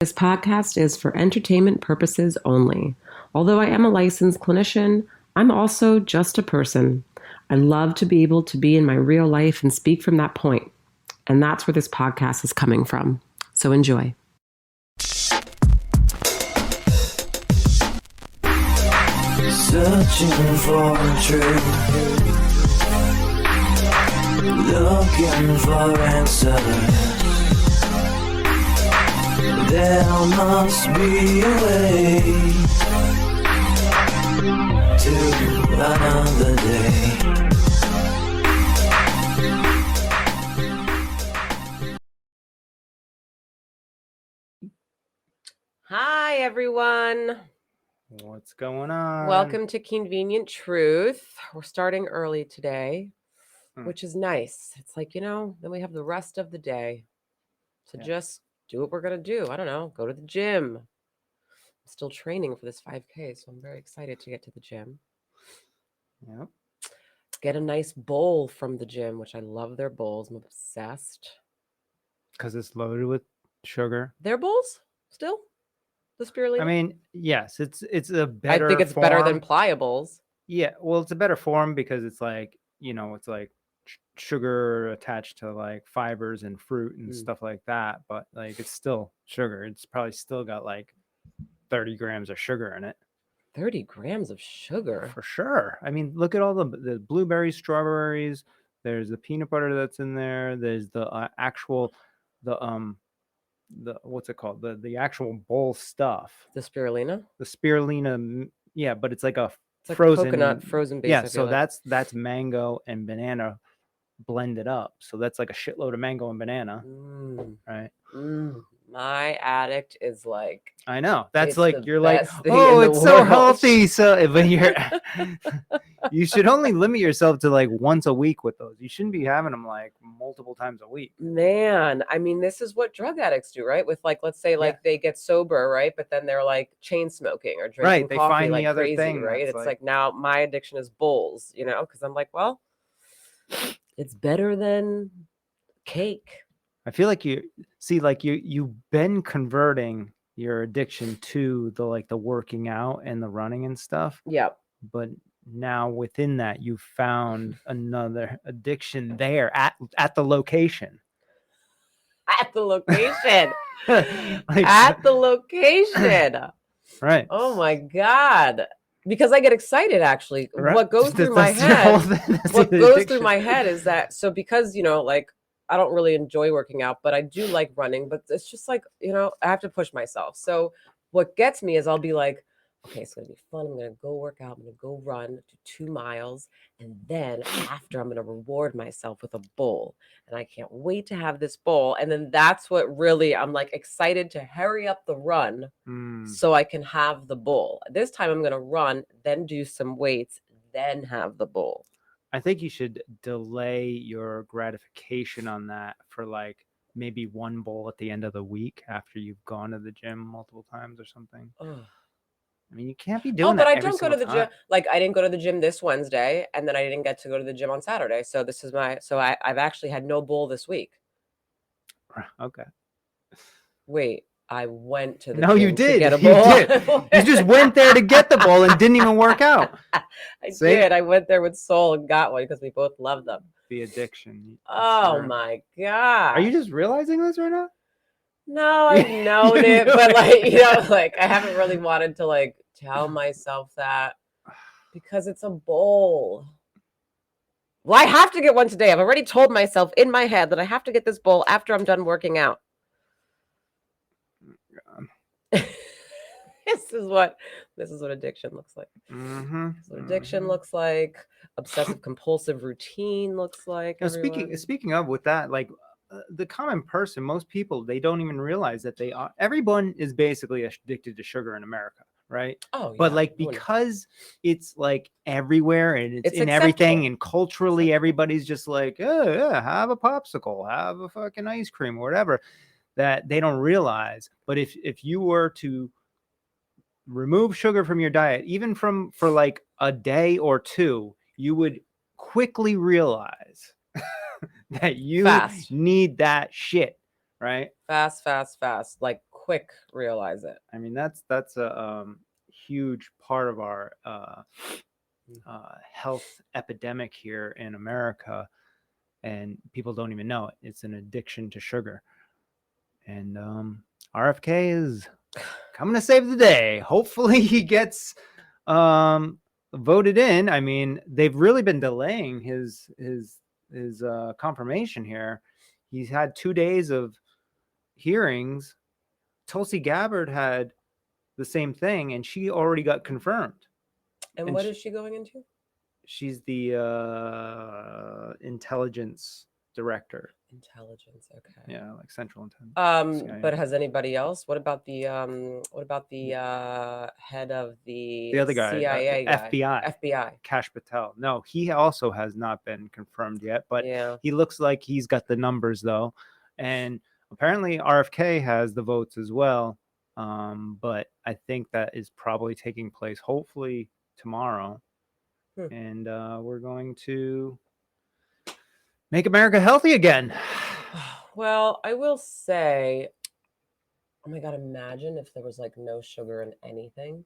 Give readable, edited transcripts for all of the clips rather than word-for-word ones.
This podcast is for entertainment purposes only. Although I am a licensed clinician, I'm also just a person. I love to be able to be in my real life and speak from that point. And that's where this podcast is coming from. So enjoy. Searching for truth, looking for answers. There must be a way to another day. Hi, everyone. What's going on? Welcome to Convenient Truth. We're starting early today, which is nice. It's like, then we have the rest of the day to just do what we're going to do. I don't know, go to the gym. I'm still training for this 5K, so I'm very excited to get to the gym. Yep. Get a nice bowl from the gym, which I love their bowls. I'm obsessed. Because it's loaded with sugar. Their bowls? Still? The spirulina? I mean, yes, it's a better I think it's better than Pliables. Yeah, well, it's a better form because it's like, it's like sugar attached to like fibers and fruit and stuff like that. But like, it's still sugar. It's probably still got like 30 grams of sugar in it. 30 grams of sugar? For sure. I mean, look at all the blueberries, strawberries. There's the peanut butter that's in there. There's the what's it called? The actual bowl stuff. The spirulina? The spirulina, yeah, but it's like a It's frozen like coconut frozen base. Yeah, so that's mango and banana blended up. So that's like a shitload of mango and banana. Right? My addict is like, I know. That's like you're like, oh, it's so healthy. So but you should only limit yourself to like once a week with those. You shouldn't be having them like multiple times a week. Man, I mean, this is what drug addicts do, right? With like, let's say like they get sober, right? But then they're like chain smoking or drinking they coffee find like the other crazy, thing, right? It's like now my addiction is bowls, because I'm like, well, it's better than cake. I feel like you've been converting your addiction to the working out and the running and stuff. Yeah. But now within that, you found another addiction there at the location. At the location. At the location. Right. Oh my God. Because I get excited, actually. Right. What goes through my head, through my head is that, so because, like, I don't really enjoy working out, but I do like running, but it's just like, I have to push myself. So what gets me is I'll be like, okay, it's going to be fun. I'm going to go work out. I'm going to go run, do 2 miles. And then after, I'm going to reward myself with a bowl. And I can't wait to have this bowl. And then that's what really, I'm like excited to hurry up the run so I can have the bowl. This time I'm going to run, then do some weights, then have the bowl. I think you should delay your gratification on that for like maybe one bowl at the end of the week after you've gone to the gym multiple times or something. Ugh. I mean, you can't be doing that. But I don't go to the gym. Like, I didn't go to the gym this Wednesday, and then I didn't get to go to the gym on Saturday. So this is I've actually had no bowl this week. Okay. Wait, I went to the No, gym you did. To get a bowl. You just went there to get the bowl and didn't even work out. I did. I went there with Soul and got one because we both love them. The addiction. Oh my God. Are you just realizing this right now? No, I've known it, but like, I haven't really wanted to like tell myself that because it's a bowl. Well, I have to get one today. I've already told myself in my head that I have to get this bowl after I'm done working out. This is what addiction looks like. This is what addiction looks like. Obsessive compulsive routine looks like. Now, speaking of with that, like the common person, most people, they don't even realize that they are. Everyone is basically addicted to sugar in America, right? Oh, but like because it's like everywhere and it's in everything, and culturally everybody's just like, oh yeah, have a popsicle, have a fucking ice cream or whatever. That they don't realize. But if you were to remove sugar from your diet, even for like a day or two, you would quickly realize that you need that shit, right? Fast. Like quick realize it. I mean, that's a huge part of our health epidemic here in America, and people don't even know it. It's an addiction to sugar, and RFK is coming to save the day. Hopefully, he gets voted in. I mean, they've really been delaying his confirmation here. He's had 2 days of hearings. Tulsi Gabbard had the same thing, and she already got confirmed. And what is she going into? She's the intelligence director. Intelligence, okay. Yeah, like central intelligence. But has anybody else? What about the head of the other guy, CIA guy? FBI. Kash Patel. No, he also has not been confirmed yet, but he looks like he's got the numbers though, and apparently RFK has the votes as well. But I think that is probably taking place hopefully tomorrow. And we're going to make America healthy again. Well, I will say, oh my God, imagine if there was like no sugar in anything.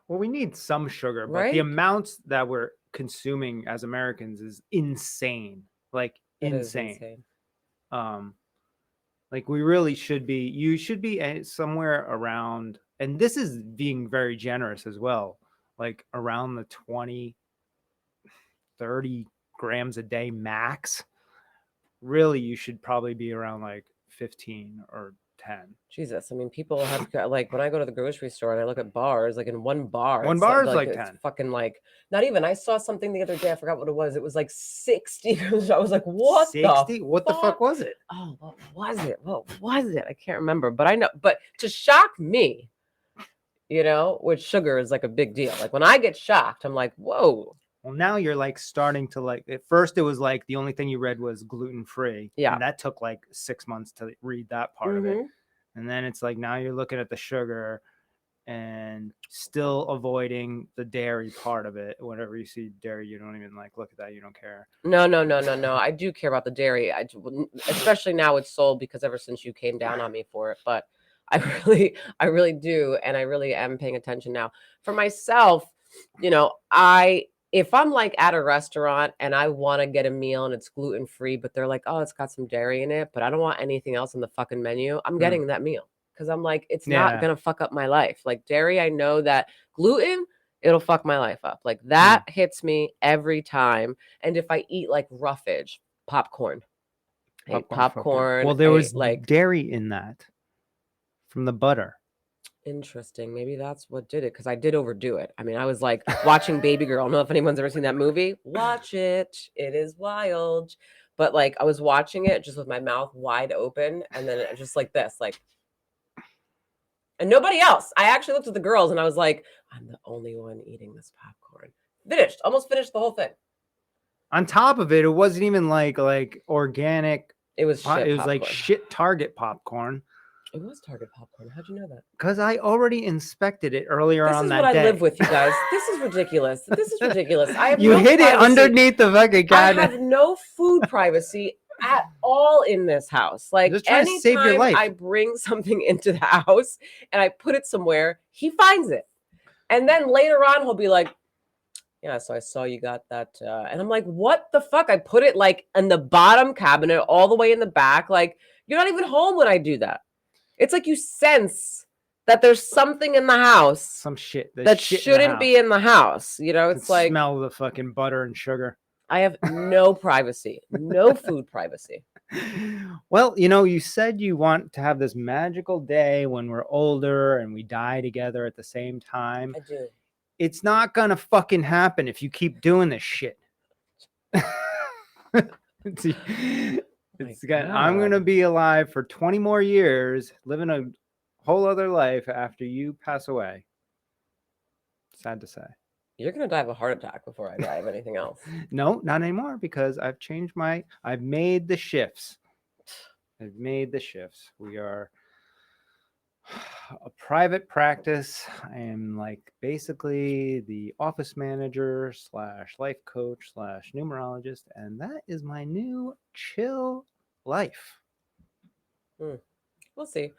Well, we need some sugar, but right? the amounts that we're consuming as Americans is insane. Like insane. Like we really should be, you should be somewhere around, and this is being very generous as well, like around the 20, 30 grams a day max. Really, you should probably be around like 15 or 10. Jesus, I mean, people have like when I go to the grocery store and I look at bars, like in one bar is like 10. Fucking like not even. I saw something the other day. I forgot what it was. It was like 60. I was like, what? 60? What the fuck was it? Oh, what was it? What was it? I can't remember. But I know. But to shock me, with sugar is like a big deal. Like when I get shocked, I'm like, whoa. Well, now you're like starting to like, at first it was like the only thing you read was gluten-free. Yeah. And that took like 6 months to read that part of it. And then it's like, now you're looking at the sugar and still avoiding the dairy part of it. Whenever you see dairy, you don't even like look at that. You don't care. No. I do care about the dairy. Especially now it's sold because ever since you came down on me for it. But I really do. And I really am paying attention now. For myself, if I'm like at a restaurant and I want to get a meal and it's gluten-free, but they're like, oh, it's got some dairy in it, but I don't want anything else on the fucking menu, I'm getting that meal because I'm like, it's not going to fuck up my life. Like dairy, I know that gluten, it'll fuck my life up. Like that hits me every time. And if I eat like roughage, popcorn. Well, there was like dairy in that from the butter. Interesting. Maybe that's what did it because I did overdo it. I mean, I was like watching Baby Girl. I don't know if anyone's ever seen that movie. Watch it. It is wild. But like I was watching it just with my mouth wide open and then just like this, like, and nobody else. I actually looked at the girls and I was like, I'm the only one eating this popcorn. Almost finished the whole thing. On top of it, it wasn't even like organic. It was shit. It was like shit Target popcorn. It was Target popcorn. How'd you know that? Because I already inspected it earlier on that day. This is what I live with, you guys. This is ridiculous. I have you hid it underneath the fucking cabinet. I have no food privacy at all in this house. Like anytime save your life. I bring something into the house and I put it somewhere, he finds it. And then later on, he'll be like, yeah, so I saw you got that. And I'm like, what the fuck? I put it like in the bottom cabinet, all the way in the back. Like, you're not even home when I do that. It's like you sense that there's something in the house, some shit that shouldn't be in the house. It's like smell the fucking butter and sugar. I have no privacy, no food privacy. Well, you said you want to have this magical day when we're older and we die together at the same time. I do. It's not gonna fucking happen if you keep doing this shit. I'm going to be alive for 20 more years, living a whole other life after you pass away. Sad to say. You're going to die of a heart attack before I die of anything else. No, not anymore because I've made the shifts. We are a private practice. I am like basically the office manager / life coach / numerologist, and that is my new chill life. We'll see.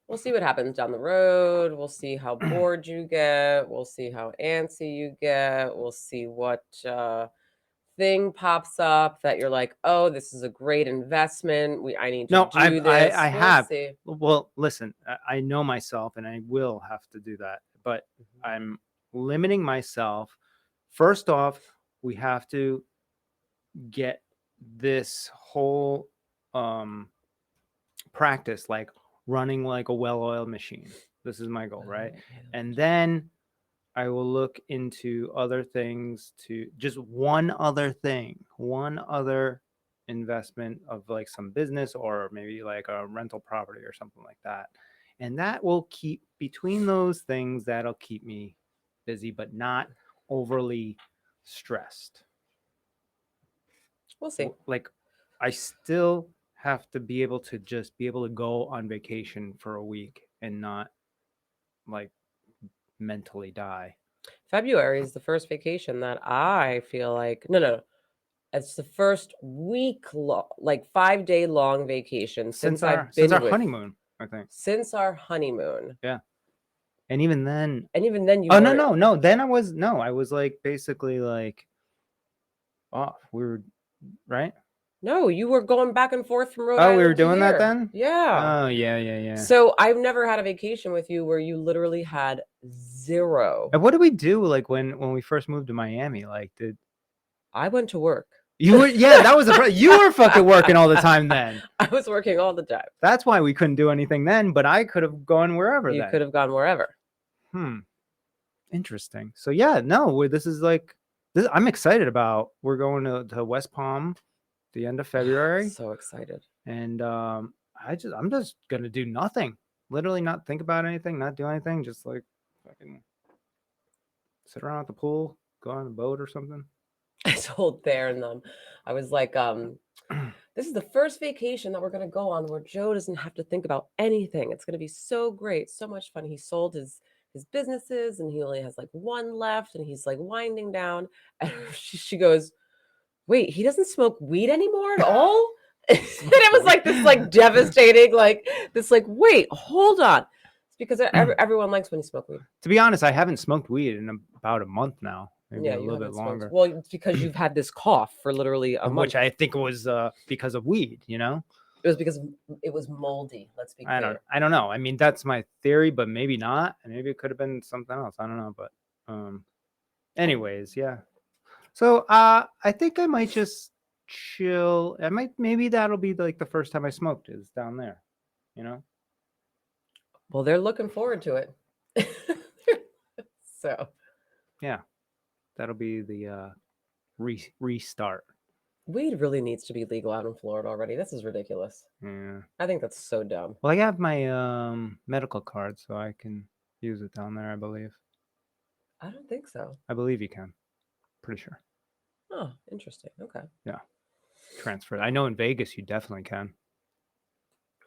We'll see what happens down the road. We'll see how bored you get. We'll see how antsy you get. We'll see what thing pops up that you're like, oh, this is a great investment. I need to do this. I We'll have. see. Well, listen, I know myself, and I will have to do that, but I'm limiting myself. First off, we have to get this whole practice like running like a well-oiled machine. This is my goal, right? And then I will look into other things, to just one other investment of like some business, or maybe like a rental property or something like that. And that will keep, between those things, that'll keep me busy, but not overly stressed. We'll see. Like, I still have to be able to just be able to go on vacation for a week and not like mentally die. February is the first vacation that I feel like no. It's the first week long, like 5-day long vacation since our honeymoon, I think. Since our honeymoon. Yeah. And even then you Oh, no. Then I was like basically like off. We were right? No, you were going back and forth from Rhode Island. Oh, we were doing that then? Yeah. Oh, yeah. So I've never had a vacation with you where you literally had zero. And what did we do like when we first moved to Miami? Like, I went to work. You were, yeah, that was you were fucking working all the time then. I was working all the time. That's why we couldn't do anything then, but I could have gone wherever. You could have gone wherever. Interesting. So yeah, no, this is like this. I'm excited about. We're going to West Palm the end of February. So excited. And I'm just gonna do nothing. Literally not think about anything, not do anything, just like fucking sit around at the pool, go on a boat or something. I told Bear and them, I was like, this is the first vacation that we're going to go on where Joe doesn't have to think about anything. It's going to be so great, so much fun. He sold his businesses and he only has like one left and he's like winding down. And she goes, wait, he doesn't smoke weed anymore at all? And it was like this like devastating, like this like, wait, hold on. It's because everyone likes when you smoke weed. To be honest, I haven't smoked weed in about a month now. Maybe a little bit longer. Well, it's because you've had this cough for literally a month. Which I think was because of weed, you know? It was because it was moldy. Let's be clear. I don't know. I mean, that's my theory, but maybe not. Maybe it could have been something else. I don't know. But anyways, yeah. So I think I might just chill. Maybe that'll be like the first time I smoked is down there, you know? Well, they're looking forward to it. So yeah. That'll be the restart. Weed really needs to be legal out in Florida already. This is ridiculous. Yeah. I think that's so dumb. Well, I have my medical card, so I can use it down there, I believe. I don't think so. I believe you can. Pretty sure. Oh, interesting. Okay. Yeah. Transfer. I know in Vegas you definitely can.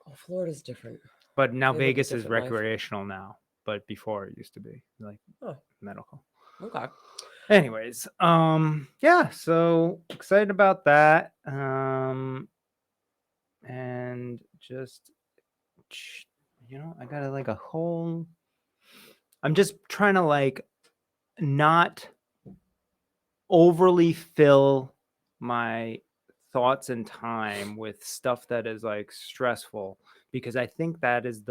Oh, Florida's different. But now Vegas is recreational now. But before it used to be like medical. Okay. Anyways, yeah, so excited about that. And just, you know, I got like I'm just trying to like not overly fill my thoughts and time with stuff that is like stressful, because I think that is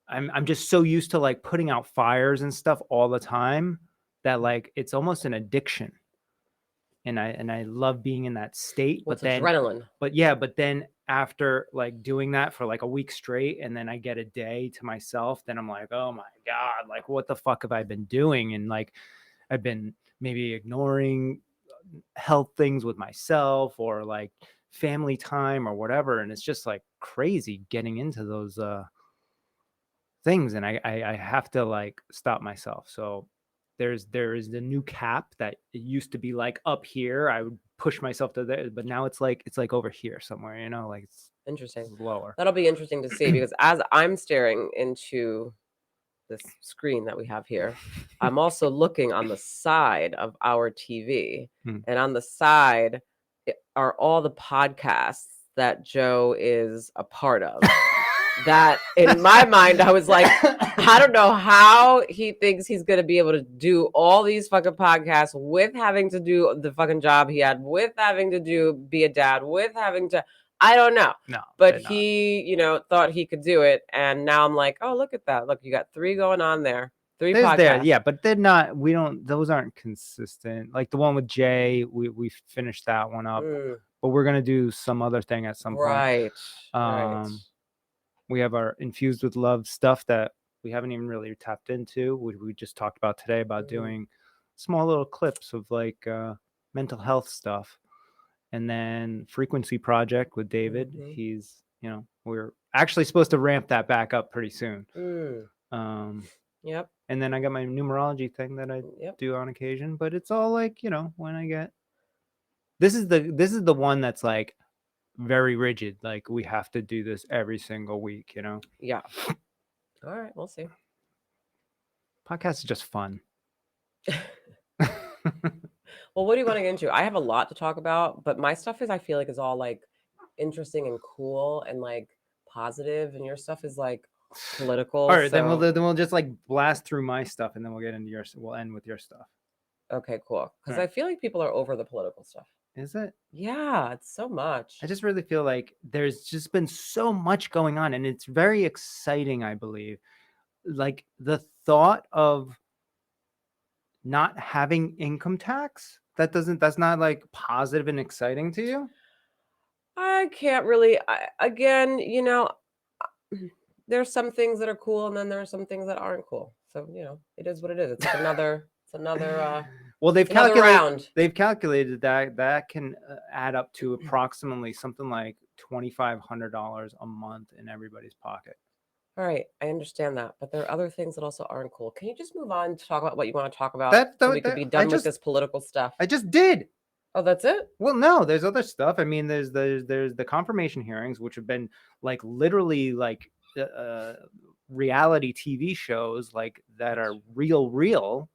I'm just so used to like putting out fires and stuff all the time that like it's almost an addiction, and I love being in that state. But then adrenaline. But then after like doing that for like a week straight, and then I get a day to myself, then I'm like, oh my God, like what the fuck have I been doing? And like I've been maybe ignoring health things with myself or like family time or whatever, and it's just like crazy getting into those things, and I have to like stop myself. So there is the new cap that it used to be like up here. I would push myself to there, but now it's like over here somewhere, you know, like it's interesting. It's lower. That'll be interesting to see, because as I'm staring into this screen that we have here, I'm also looking on the side of our TV, and on the side are all the podcasts that Joe is a part of. that in my mind, I was like, I don't know how he thinks he's going to be able to do all these fucking podcasts with having to do the fucking job he had, with having to be a dad, with having to, I don't know. No, but he, thought he could do it. And now I'm like, oh, look at that. Look, you got 3 going on there. 3 podcasts. There, yeah, but they're not, those aren't consistent. Like the one with Jay, we finished that one up, but we're going to do some other thing at some point. Right. We have our Infused with Love stuff that we haven't even really tapped into. We just talked about today about doing small little clips of like mental health stuff. And then Frequency Project with David. He's, we're actually supposed to ramp that back up pretty soon. Yep. And then I got my numerology thing that I do on occasion, but it's all like, when I get, this is the one that's like very rigid. Like we have to do this every single week, Yeah. All right. We'll see. Podcast is just fun. Well, what do you want to get into? I have a lot to talk about, but my stuff I feel like is all like interesting and cool and like positive, and your stuff is like political. All right, then we'll just like blast through my stuff, and then we'll get into yours. We'll end with your stuff. Okay, cool. Because I feel like people are over the political stuff. Is it? Yeah, it's so much. I just really feel like there's just been so much going on, and it's very exciting, I believe. Like the thought of not having income tax, that's not like positive and exciting to you? I can't really, again, there's some things that are cool, and then there are some things that aren't cool. So, it is what it is. It's like another well, they've calculated that can add up to approximately something like $2,500 a month in everybody's pocket. All right, I understand that, but there are other things that also aren't cool. Can you just move on to talk about what you want to talk about so we could be done with this political stuff? I just did. Oh, that's it? Well, no, there's other stuff. I mean, there's the confirmation hearings, which have been like literally like reality TV shows like that are real.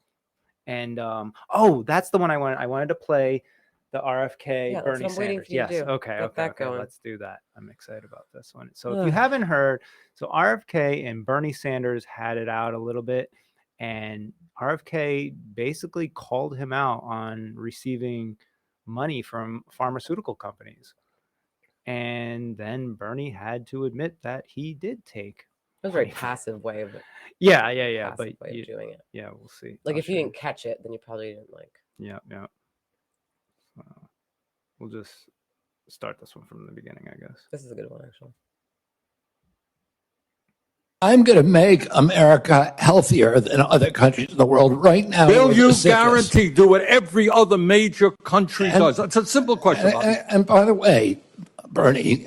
And that's the one I wanted to play. The RFK Bernie Sanders. Yes. Okay. Let's do that. I'm excited about this one. So if you haven't heard, so RFK and Bernie Sanders had it out a little bit, and RFK basically called him out on receiving money from pharmaceutical companies. And then Bernie had to admit that he did take. It was a very passive way of it. Yeah. But way of doing it. Yeah, we'll see. Like if you didn't catch it, then you probably didn't like. Yeah. We'll just start this one from the beginning, I guess. This is a good one, actually. I'm going to make America healthier than other countries in the world right now. Will you guarantee do what every other major country does? It's a simple question. And by the way, Bernie,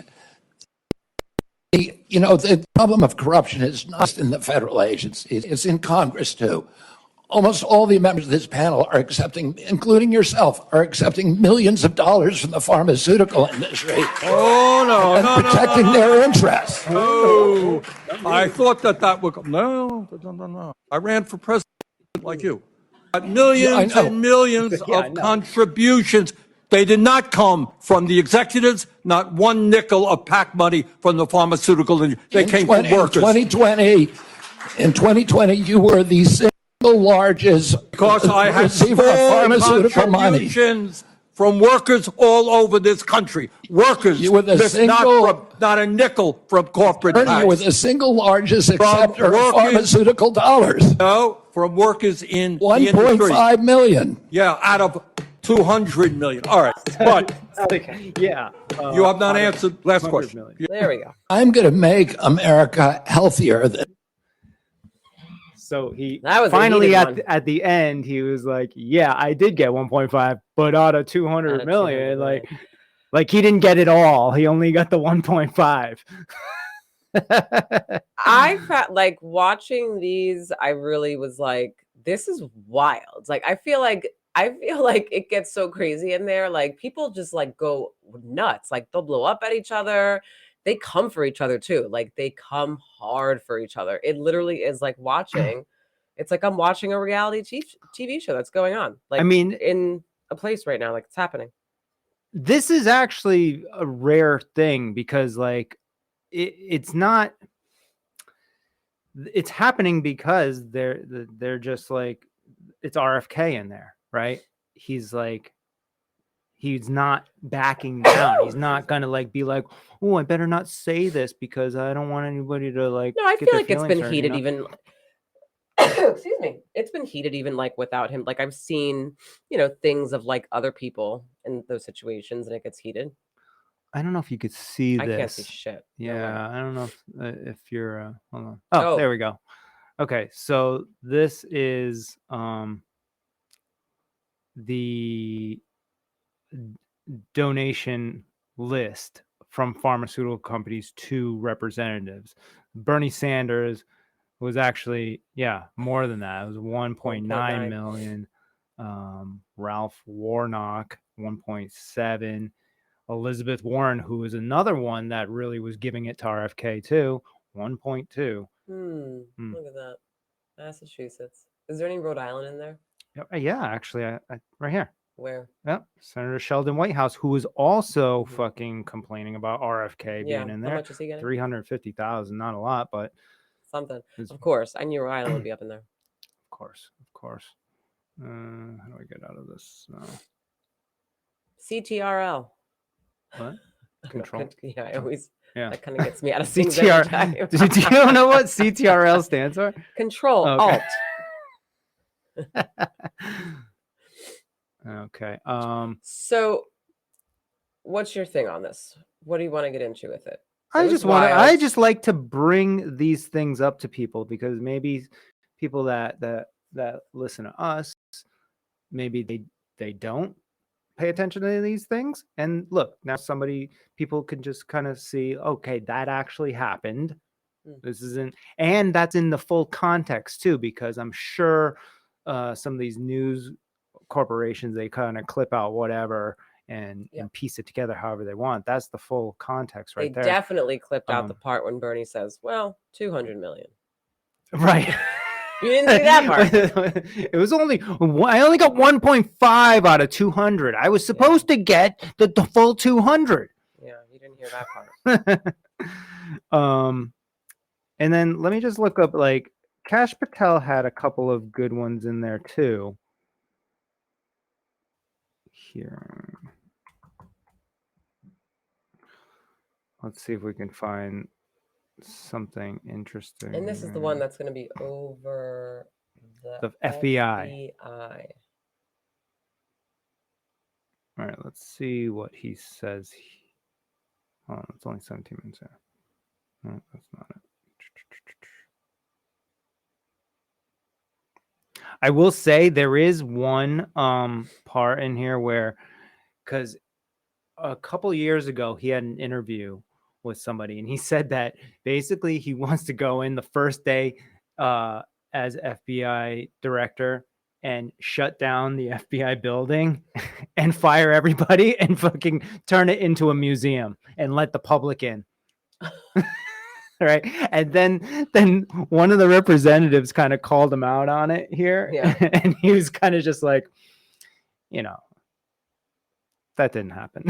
the problem of corruption is not in the federal agencies. It's in Congress, too. Almost all the members of this panel are accepting, including yourself, are accepting millions of dollars from the pharmaceutical industry. Oh, protecting their interests. Oh, I thought that would come. No. I ran for president like you. Millions and millions of contributions. They did not come from the executives, not one nickel of PAC money from the pharmaceutical industry. They came from workers. In 2020, you were the single largest because I had small contributions from workers all over this country. Workers, you were the not a nickel from corporate PACs. You were the single largest acceptor of pharmaceutical dollars. No, from workers in 1.5 million. Yeah, out of 200 million. All right, but you have not answered last question. There we go. I'm going to make America healthier. So he finally at the end, he was like, yeah, I did get 1.5, but out of 200 million, like he didn't get it all. He only got the 1.5. I felt like watching these, I really was like, this is wild. Like, I feel like it gets so crazy in there. Like people just like go nuts. Like they'll blow up at each other. They come for each other too. Like they come hard for each other. It literally is like watching. It's like I'm watching a reality TV show that's going on. Like, I mean, in a place right now, like it's happening. This is actually a rare thing because like it's not it's happening because they're just like, it's RFK in there, right? He's like, he's not backing down. He's not gonna like be like, oh, I better not say this because I don't want anybody to like. No, I get feel their like it's feelings been hurt, heated you know? even. Excuse me. It's been heated even like without him. Like I've seen, things of like other people in those situations, and it gets heated. I don't know if you could see this. I can't see shit. No way. Yeah, I don't know if you're. Hold on. Oh, there we go. Okay, so this is the donation list from pharmaceutical companies to representatives. Bernie Sanders was actually, more than that. It was 1.9 million. Ralph Warnock, 1.7. Elizabeth Warren, who is another one that really was giving it to RFK too, 1.2. Look at that. Massachusetts. Is there any Rhode Island in there? Yeah, actually, I right here. Where? Yep, Senator Sheldon Whitehouse, who was also fucking complaining about RFK being in there. How much is he getting? 350,000, not a lot, but something. Of course, I knew Rhode Island would be up in there. Of course. How do I get out of this? CTRL. What? Control. I always. Yeah. That kind of gets me out of scenes. Do you don't know what CTRL stands for? Control Alt. Okay. So, what's your thing on this? What do you want to get into with it? I just like to bring these things up to people because maybe people that listen to us, maybe they don't pay attention to these things. And look, now people can just kind of see, okay, that actually happened. This isn't, and that's in the full context too, because I'm sure some of these news corporations, they kind of clip out whatever and piece it together however they want. That's the full context right there. They definitely clipped out the part when Bernie says, well, 200 million. Right. You didn't see that part. It was I only got 1.5 out of 200. I was supposed to get the full 200. Yeah, you didn't hear that part. And then let me just look up, like, Kash Patel had a couple of good ones in there too. Here. Let's see if we can find something interesting. And this is the one that's going to be over the FBI. All right, let's see what he says. Oh, it's only 17 minutes there. No, that's not it. I will say there is one part in here where, because a couple years ago he had an interview with somebody and he said that basically he wants to go in the first day as FBI director and shut down the FBI building and fire everybody and fucking turn it into a museum and let the public in. Right. And then one of the representatives kind of called him out on it here. Yeah. And he was kind of just like, that didn't happen.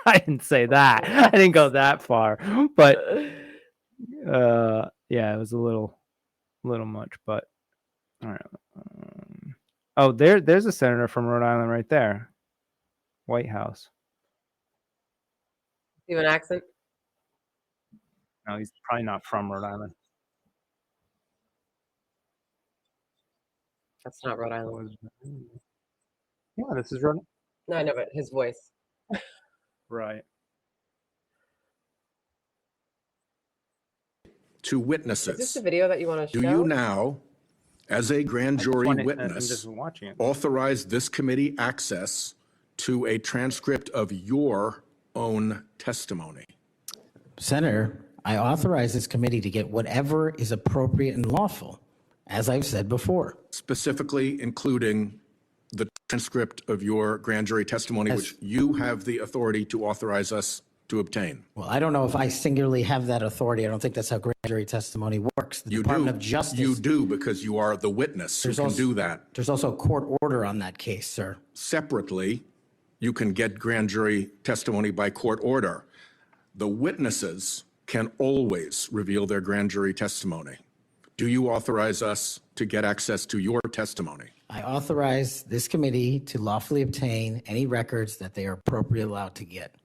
I didn't say that. I didn't go that far. But it was a little much. But all right. There's a senator from Rhode Island right there. White House. You have an accent? No, he's probably not from Rhode Island. That's not Rhode Island. Yeah, this is Rhode Island. No, I know, but his voice. Right. To witnesses. Is this the video that you want to show? Do you now, as a grand jury witness, authorize this committee access to a transcript of your own testimony? Senator, I authorize this committee to get whatever is appropriate and lawful, as I've said before. Specifically including the transcript of your grand jury testimony, which you have the authority to authorize us to obtain. Well, I don't know if I singularly have that authority. I don't think that's how grand jury testimony works. The Department of Justice. You do, because you are the witness who can do that. There's also a court order on that case, sir. Separately, you can get grand jury testimony by court order. The witnesses can always reveal their grand jury testimony. Do you authorize us to get access to your testimony? I authorize this committee to lawfully obtain any records that they are appropriately allowed to get.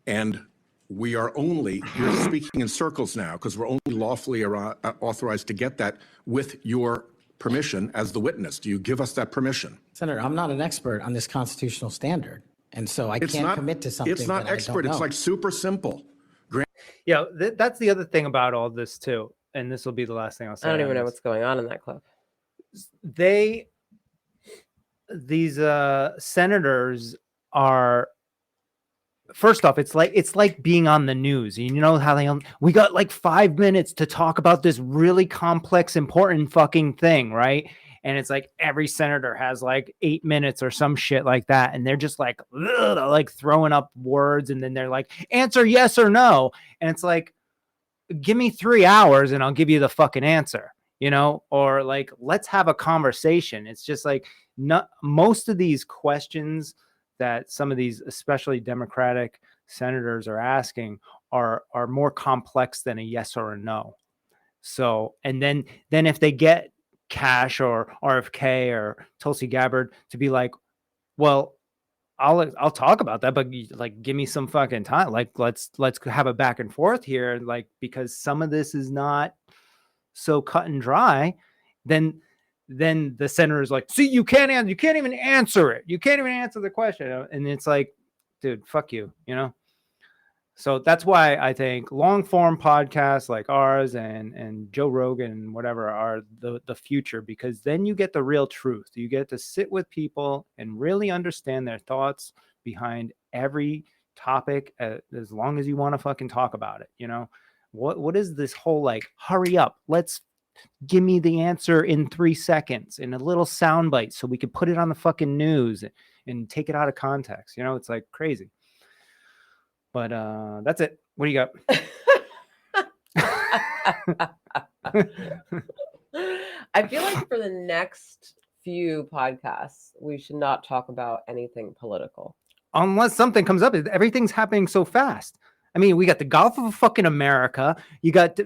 And we are only, you're speaking in circles now, because we're only lawfully authorized to get that with your permission as the witness. Do you give us that permission? Senator, I'm not an expert on this constitutional standard, and so I can't commit to something It's not that expert. I don't know. It's like super simple. Yeah, that's the other thing about all this too, and this will be the last thing I'll say. I don't even know what's going on in that clip. These senators are, first off, it's like being on the news. You know how we got like 5 minutes to talk about this really complex, important fucking thing, right? And it's like every senator has like 8 minutes or some shit like that, and they're just like throwing up words, and then they're like, answer yes or no, and it's like, give me 3 hours and I'll give you the fucking answer, or like, let's have a conversation. It's just like, not most of these questions that some of these, especially Democratic senators, are asking are more complex than a yes or a no. So, and then if they get Cash or RFK or Tulsi Gabbard to be like, well, I'll talk about that, but like, give me some fucking time. Like, let's have a back and forth here. Like, because some of this is not so cut and dry, then the senator is like, see, you can't even answer it. You can't even answer the question. And it's like, dude, fuck you, So that's why I think long form podcasts like ours and Joe Rogan and whatever are the future, because then you get the real truth. You get to sit with people and really understand their thoughts behind every topic, as long as you want to fucking talk about it. What is this whole like, hurry up, let's give me the answer in 3 seconds in a little soundbite so we can put it on the fucking news and take it out of context. It's like crazy. But that's it. What do you got? I feel like for the next few podcasts, we should not talk about anything political. Unless something comes up. Everything's happening so fast. I mean, we got the Gulf of fucking America. You got,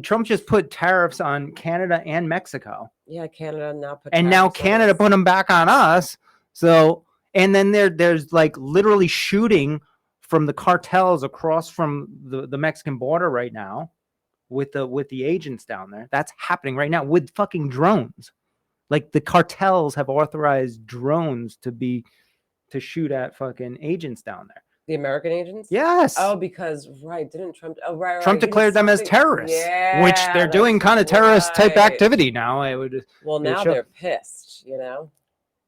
Trump just put tariffs on Canada and Mexico. Yeah, Canada now put and now Canada put them back on us. So, and then there's like literally shooting from the cartels across from the Mexican border right now with the agents down there. That's happening right now with fucking drones. Like, the cartels have authorized drones to shoot at fucking agents down there. The American agents? Yes. Oh, because didn't Trump? Oh, right. Trump declared them as terrorists, which they're doing kind of terrorist type activity now. Now they're pissed,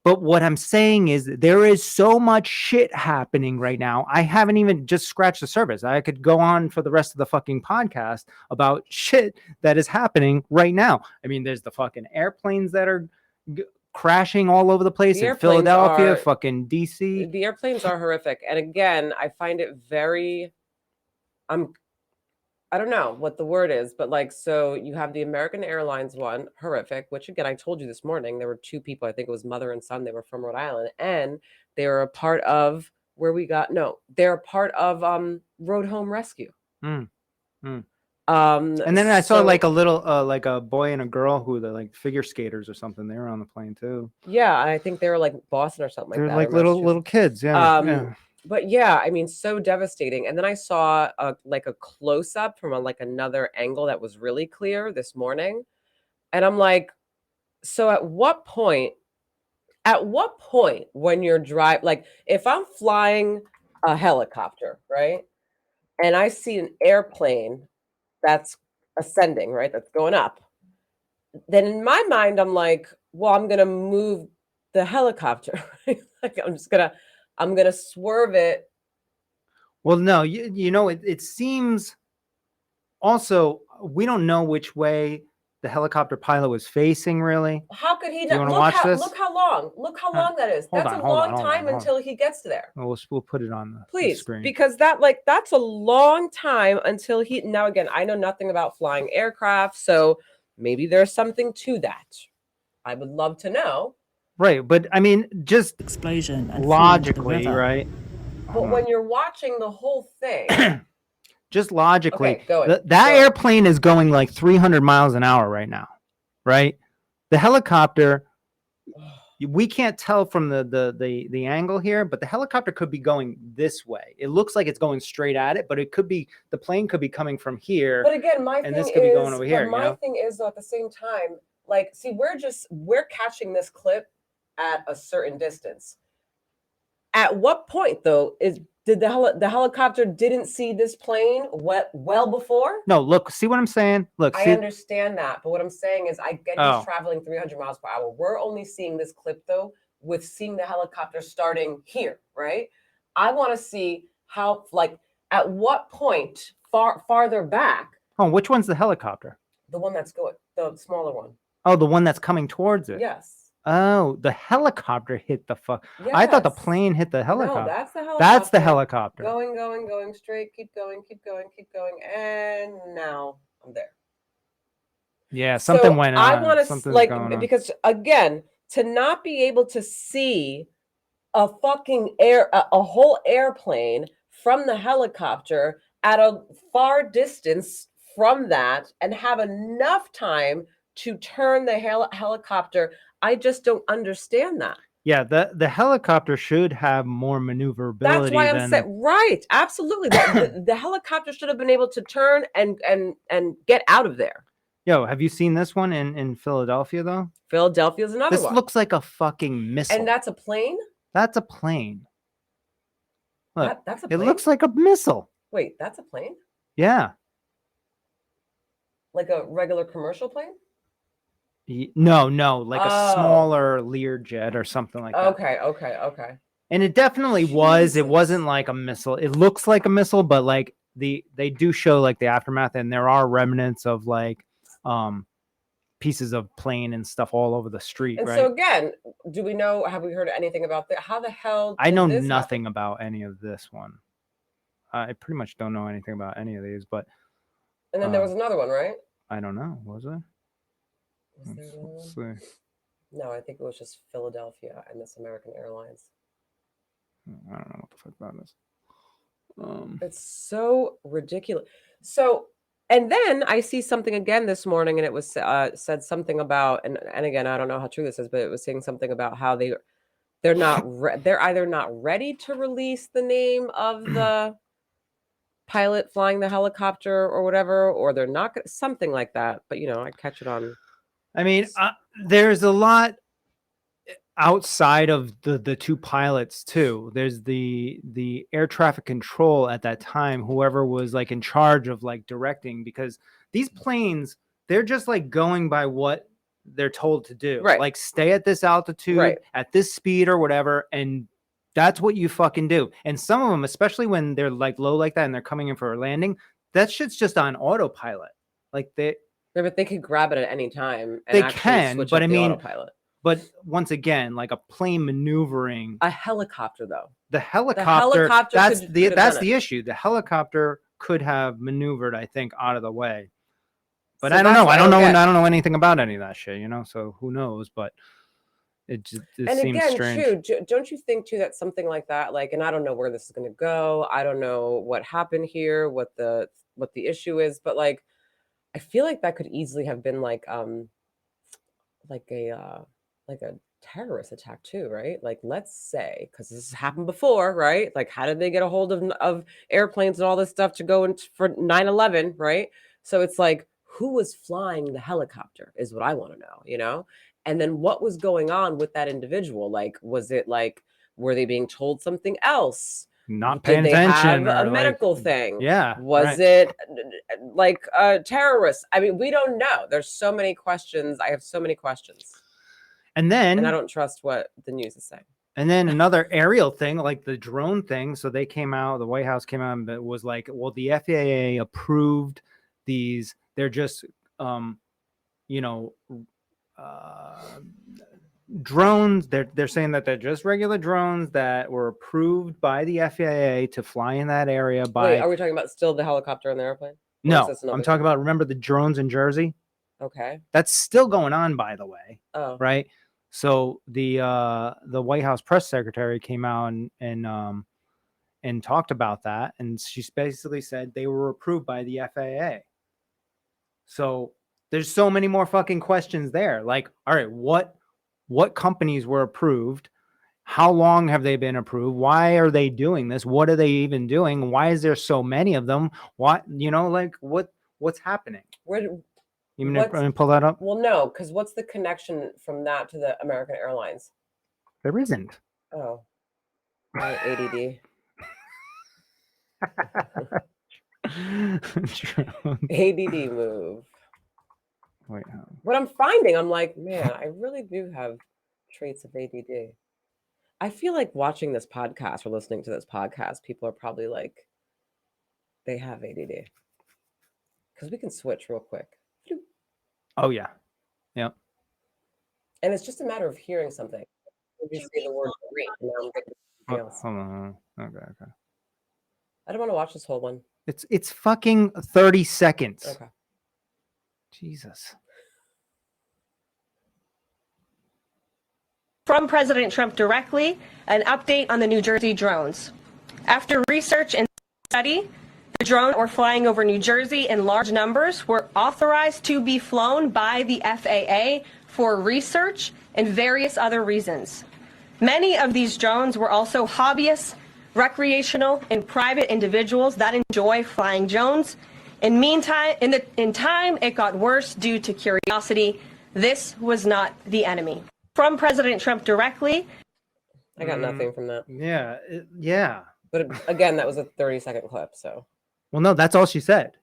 But what I'm saying is there is so much shit happening right now. I haven't even just scratched the surface. I could go on for the rest of the fucking podcast about shit that is happening right now. I mean, there's the fucking airplanes that are crashing all over the place in Philadelphia, fucking DC. The airplanes are horrific. And again, I find it very, I don't know what the word is, but like, so you have the American Airlines one, horrific, which again, I told you this morning, there were 2 people, I think it was mother and son. They were from Rhode Island, and they were a part of they're a part of Road Home Rescue. And then I saw like a little, like a boy and a girl who they're like figure skaters or something. They were on the plane too. Yeah. I think they were like Boston or something like that. They're like little kids. Yeah. But yeah, I mean, so devastating. And then I saw a close up from another angle that was really clear this morning. And I'm like, so at what point when you're like, if I'm flying a helicopter, right? And I see an airplane that's ascending, right? That's going up. Then in my mind, I'm like, well, I'm going to move the helicopter. Right? Like, I'm going to swerve it. Well, no, it seems also, we don't know which way the helicopter pilot was facing, really. How could he? Do you want to watch this? Look how long that is. That's a long time until he gets to there. We'll put it on the screen. Because that's a long time until he. Now again, I know nothing about flying aircraft, so maybe there's something to that. I would love to know. Right, but I mean, just explosion and logically, right? But when you're watching the whole thing, just logically, Okay, that airplane is going like 300 miles an hour right now, right? The helicopter, we can't tell from the angle here, but the helicopter could be going this way. It looks like it's going straight at it, but it could be, the plane could be coming from here. But again, this could be going over here. My thing is, though, at the same time, like, see, we're catching this clip at a certain distance. At what point, though, did the helicopter didn't see this plane well before? No, look, see what I'm saying? Look, I understand that, but what I'm saying is, I get he's traveling 300 miles per hour. We're only seeing this clip, though, with seeing the helicopter starting here, right? I want to see how, like, at what point farther back. Oh, which one's the helicopter? The one that's going, the smaller one. Oh, the one that's coming towards it. Yes. Oh, the helicopter hit the fuck. Yes. I thought the plane hit the helicopter. No, that's the helicopter. That's the helicopter. Going straight. Keep going. And now I'm there. Yeah, something went on. I want to, like, because again, to not be able to see a fucking a whole airplane from the helicopter at a far distance from that and have enough time to turn the helicopter, I just don't understand that. Yeah, the helicopter should have more maneuverability. That's why I'm saying, right, absolutely. The helicopter should have been able to turn and get out of there. Yo, have you seen this one in Philadelphia, though? Philadelphia's another one. This looks like a fucking missile. And that's a plane? That's a plane. Look, that's a plane? It looks like a missile. Wait, that's a plane? Yeah. Like a regular commercial plane? No, like a smaller Learjet or something like that. Okay. And it definitely was. It wasn't like a missile. It looks like a missile, but like they do show like the aftermath, and there are remnants of like pieces of plane and stuff all over the street. And right? So again, have we heard anything about that? How the hell? I know nothing about any of this one. I pretty much don't know anything about any of these, but. And then there was another one, right? I don't know. Was it? Let's see. No, I think it was just Philadelphia and this American Airlines. I don't know what the fuck that is. It's so ridiculous. So, and then I see something again this morning, and it was said something about, and again, I don't know how true this is, but it was saying something about how they're not they're either not ready to release the name of the pilot flying the helicopter or whatever, or they're not something like that. But I catch it on. I mean, there's a lot outside of the two pilots too. There's the air traffic control at that time, whoever was like in charge of like directing, because these planes, they're just like going by what they're told to do. Right. Like stay at this altitude, at this speed or whatever, and that's what you fucking do. And some of them, especially when they're like low like that and they're coming in for a landing, that shit's just on autopilot. Like but they could grab it at any time. And they can, but I mean, autopilot. But once again, like a plane maneuvering. A helicopter, though. The helicopter that's the issue. The helicopter could have maneuvered, I think, out of the way. But I don't know. I don't know anything about any of that shit, so who knows? But it seems strange. Too, don't you think too that something like that, like, and I don't know where this is going to go. I don't know what happened here, what the issue is, but like, I feel like that could easily have been like a terrorist attack too, right? Like, let's say, because this has happened before, right? Like, how did they get a hold of airplanes and all this stuff to go in for 9/11, right? So it's like, who was flying the helicopter is what I want to know, And then what was going on with that individual? Like, was it like, were they being told something else? Not paying attention, or a medical thing? Yeah. Was it like a terrorist? I mean, we don't know. There's so many questions. I have so many questions. And I don't trust what the news is saying. And then another aerial thing, like the drone thing. So they came out, the White House came out and it was like, well, the FAA approved these. They're just, drones. They're saying that they're just regular drones that were approved by the FAA to fly in that area. Wait, are we talking about still the helicopter and the airplane? No, I'm talking about, remember the drones in Jersey? Okay. That's still going on, by the way. Oh. Right. So the White House press secretary came out and and talked about that. And she basically said they were approved by the FAA. So there's so many more fucking questions there. Like, all right, what companies were approved? How long have they been approved? Why are they doing this? What are they even doing? Why is there so many of them? What, like what's happening? You mean pull that up? Well, no, because what's the connection from that to the American Airlines? There isn't. Oh, my ADD. ADD move. Wait, what I'm finding, I'm like, man, I really do have traits of ADD. I feel like watching this podcast or listening to this podcast, people are probably like, they have ADD. Because we can switch real quick. Oh, yeah. Yep. And it's just a matter of hearing something. You say the word great, and now I'm thinking something else. Hold on. Okay. I don't want to watch this whole one. It's fucking 30 seconds. Okay. Jesus. From President Trump directly, an update on the New Jersey drones. After research and study, the drones were flying over New Jersey in large numbers were authorized to be flown by the FAA for research and various other reasons. Many of these drones were also hobbyists, recreational, and private individuals that enjoy flying drones. In time, it got worse due to curiosity. This was not the enemy. From President Trump directly. I got nothing from that. Yeah. Yeah. But again, that was a 30-second clip. So. Well, no, that's all she said.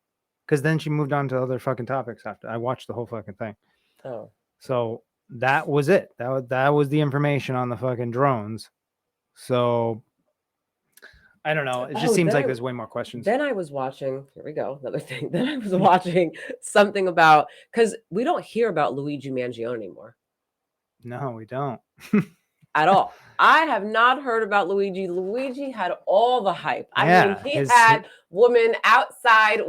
Because then she moved on to other fucking topics after I watched the whole fucking thing. Oh. So that was it. That was the information on the fucking drones. So I don't know. It just seems like there's way more questions. Then I was watching, here we go, another thing. Then I was watching something about, because we don't hear about Luigi Mangione anymore. No, we don't. At all. I have not heard about Luigi. Luigi had all the hype. I mean, he had women outside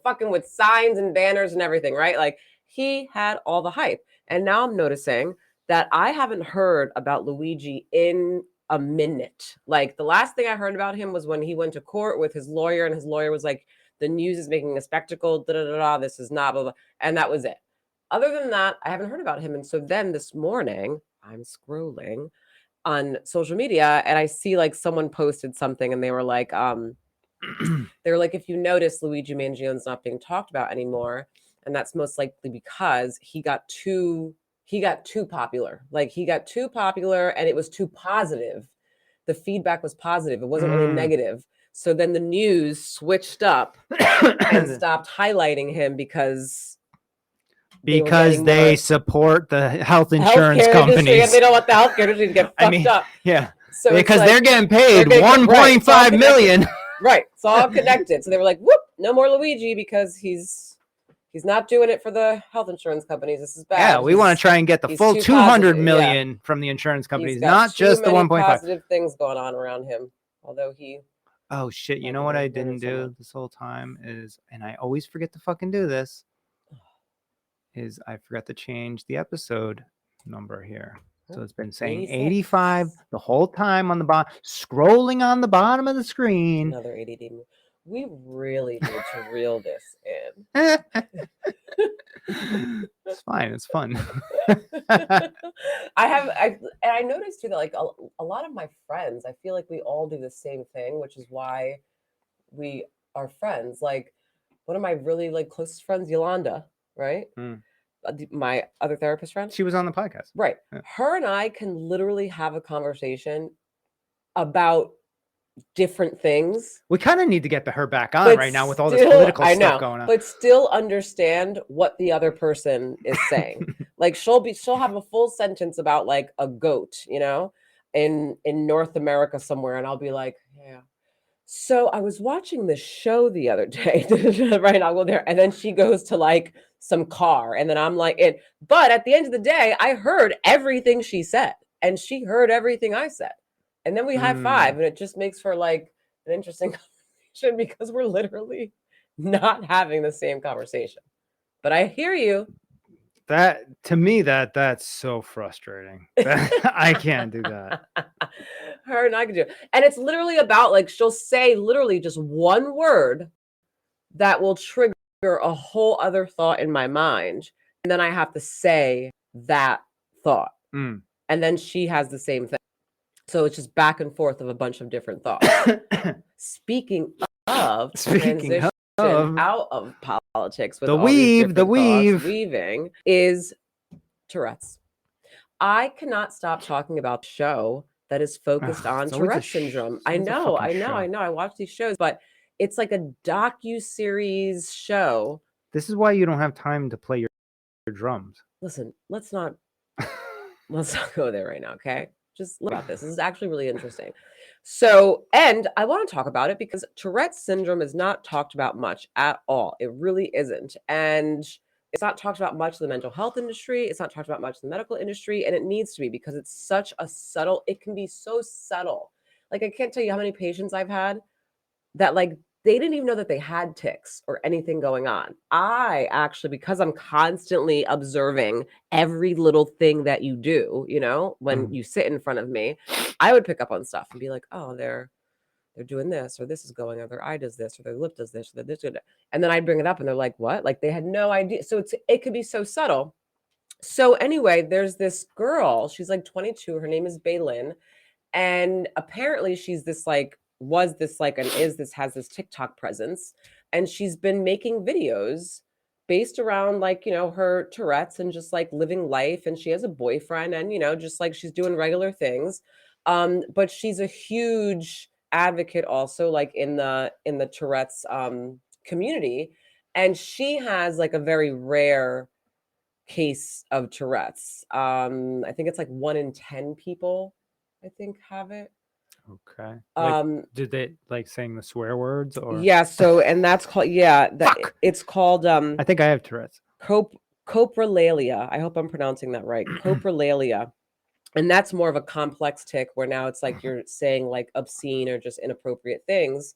fucking with signs and banners and everything, right? Like, he had all the hype. And now I'm noticing that I haven't heard about Luigi in a minute. Like, the last thing I heard about him was when he went to court with his lawyer, and his lawyer was like, the news is making a spectacle, this is not, blah, blah. And that was it. Other than that, I haven't heard about him. And so then this morning, I'm scrolling on social media and I see like someone posted something and they were like, if you notice, Luigi Mangione's not being talked about anymore. And that's most likely because he got too popular. Like, he got too popular and it was too positive. The feedback was positive. It wasn't really negative. So then the news switched up and stopped highlighting him because they support the health insurance companies. And they don't want the healthcare industry to get fucked up. Yeah. So because they're getting paid $1.5 million. Right. It's all connected. So they were like, whoop, no more Luigi because he's not doing it for the health insurance companies. This is bad. Yeah, we want to try and get the full 200 million from the insurance companies, not just the 1.5. Positive things going on around him. Although oh shit, you know what I didn't do this whole time is, and I always forget to fucking do this, is I forgot to change the episode number here. So it's been saying 85 the whole time on the bottom, scrolling on the bottom of the screen. Another ADD move. We really need to reel this in. It's fine. It's fun. I noticed too that like a lot of my friends, I feel like we all do the same thing, which is why we are friends. Like, one of my really like closest friends, Yolanda, right? My other therapist friend. She was on the podcast. Right. Yeah. Her and I can literally have a conversation about different things. We kind of need to get her back on right now with all this political stuff going on. But still understand what the other person is saying. Like, she'll have a full sentence about like a goat, in North America somewhere, and I'll be like, yeah. So I was watching this show the other day, right? I'll go there. And then she goes to like some car. And then I'm like, but at the end of the day, I heard everything she said and she heard everything I said. And then we high five and it just makes for like an interesting conversation because we're literally not having the same conversation. But I hear you. That to me, that's so frustrating. I can't do that. Her and I can do it. And it's literally about like she'll say literally just one word that will trigger a whole other thought in my mind. And then I have to say that thought. And then she has the same thing. So it's just back and forth of a bunch of different thoughts. Speaking of transition out of politics with weaving is Tourette's. I cannot stop talking about the show that is focused on Tourette's syndrome. I know. I watch these shows, but it's like a docu-series show. This is why you don't have time to play your drums. Listen, let's not go there right now, okay? Just look about this. This is actually really interesting. So, and I want to talk about it because Tourette's syndrome is not talked about much at all. It really isn't. And it's not talked about much in the mental health industry. It's not talked about much in the medical industry. And it needs to be because it's such a subtle, it can be so subtle. Like, I can't tell you how many patients I've had that like they didn't even know that they had tics or anything going on. I actually, because I'm constantly observing every little thing that you do, you know, when you sit in front of me, I would pick up on stuff and be like, oh, they're doing this, or this is going, or their eye does this, or their lip does this, or this, and then I'd bring it up and they're like, what? Like they had no idea. So it could be so subtle. So anyway, there's this girl, she's like 22, her name is Baylin, and apparently she's this like, has this TikTok presence, and she's been making videos based around like, you know, her Tourette's and just like living life, and she has a boyfriend, and you know, just like she's doing regular things. But she's a huge advocate also like in the Tourette's community, and she has like a very rare case of Tourette's. I think it's like 1 in 10 people I think have it. Okay. Like, did they like saying the swear words or? Yeah. So, and that's called, it's called, I think I have Tourette's. Coprolalia. I hope I'm pronouncing that right. Coprolalia. And that's more of a complex tic where now it's like you're saying like obscene or just inappropriate things.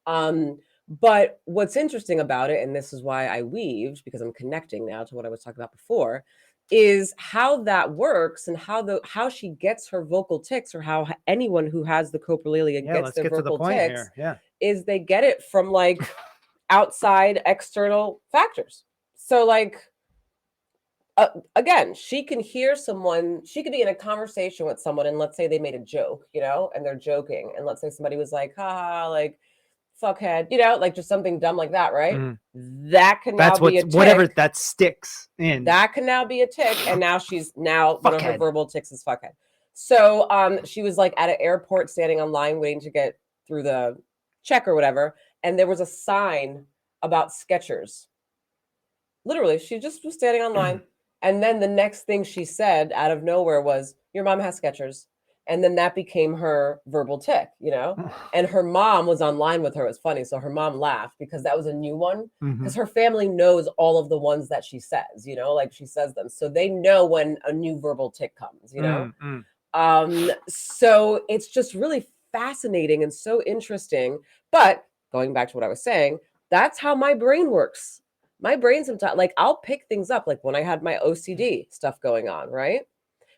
But what's interesting about it, and this is why I weaved, because I'm connecting now to what I was talking about before, is how that works and how she gets her vocal tics, or how anyone who has the coprolalia gets their vocal tics, is they get it from like outside external factors. So like, again, she can hear someone, she could be in a conversation with someone, and let's say they made a joke, you know, and they're joking, and let's say somebody was like, haha, like, fuckhead, you know, like just something dumb like that, right? That can now be a tic. Whatever that sticks in. That can now be a tic, and now one of her verbal tics is fuckhead. So she was like at an airport standing on line waiting to get through the check or whatever, and there was a sign about Skechers. Literally, she just was standing on line, and then the next thing she said out of nowhere was, "Your mom has Skechers." And then that became her verbal tic, you know? And her mom was online with her. It was funny. So her mom laughed because that was a new one. Because her family knows all of the ones that she says, you know, like she says them. So they know when a new verbal tic comes, you know? So it's just really fascinating and so interesting. But going back to what I was saying, that's how my brain works. My brain sometimes, like I'll pick things up, like when I had my OCD stuff going on, right?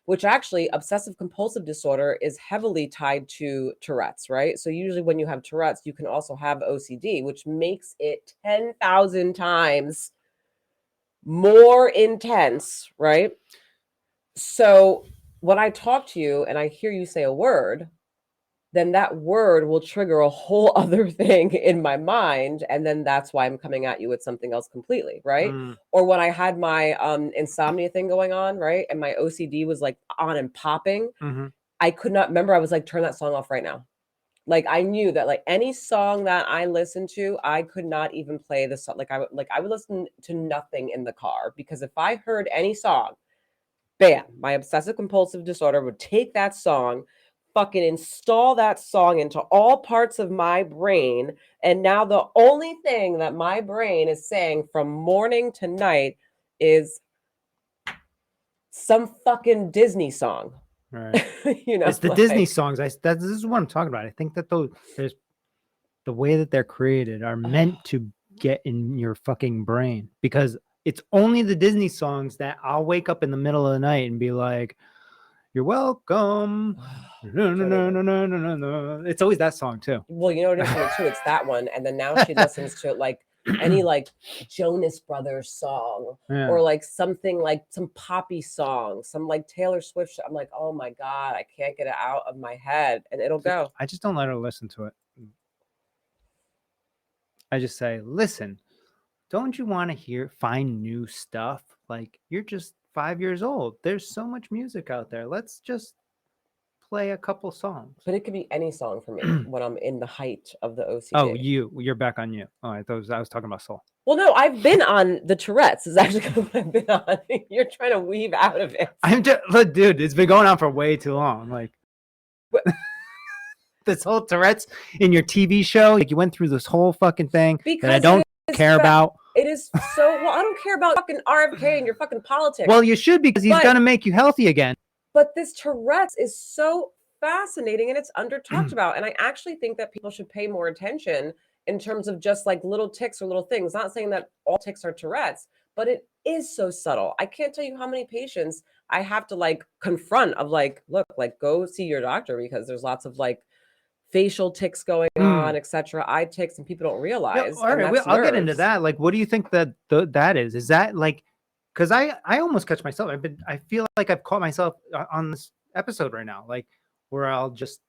Which actually obsessive compulsive disorder is heavily tied to Tourette's, right? So usually when you have Tourette's, you can also have OCD, which makes it 10,000 times more intense, right? So when I talk to you and I hear you say a word, then that word will trigger a whole other thing in my mind. And then that's why I'm coming at you with something else completely, right? Or when I had my insomnia thing going on, right? And my OCD was like on and popping, I could not remember. I was like, turn that song off right now. Like I knew that like any song that I listened to, I could not even play the song. I would listen to nothing in the car, because if I heard any song, bam, my obsessive compulsive disorder would take that song, fucking install that song into all parts of my brain. And now the only thing that my brain is saying from morning to night is some fucking Disney song. Right. You know, it's the Disney songs. This is what I'm talking about. I think that there's the way that they're created are meant to get in your fucking brain, because it's only the Disney songs that I'll wake up in the middle of the night and be like, "You're welcome." No, no, no, no, no, no, no, no. It's always that song too. Well, you know what it is for me too. It's that one, and then now she listens to like any like Jonas Brothers song or like something like some poppy song, some like Taylor Swift. I'm like, oh my God, I can't get it out of my head, and it'll go. I just don't let her listen to it. I just say, listen, don't you want to find new stuff? Like, you're just 5 years old. There's so much music out there. Let's just play a couple songs. But it could be any song for me when I'm in the height of the OCD. Oh, you're back on you. Oh, I was talking about soul. Well, no, I've been on the Tourette's. Is actually what I've been on. You're trying to weave out of it. Look, dude, it's been going on for way too long. Like, this whole Tourette's in your TV show, like you went through this whole fucking thing that I don't care about. It is so, well, I don't care about fucking RFK and your fucking politics. Well, you should, because he's going to make you healthy again. But this Tourette's is so fascinating and it's under talked about. And I actually think that people should pay more attention in terms of just like little tics or little things. Not saying that all tics are Tourette's, but it is so subtle. I can't tell you how many patients I have to like confront of like, look, like go see your doctor, because there's lots of like facial tics going on, etc., eye tics, and people don't realize. Yeah, all right, I'll get into that. Like, what do you think that that is? Is that like, because I almost catch myself. I feel like I've caught myself on this episode right now, like where I'll just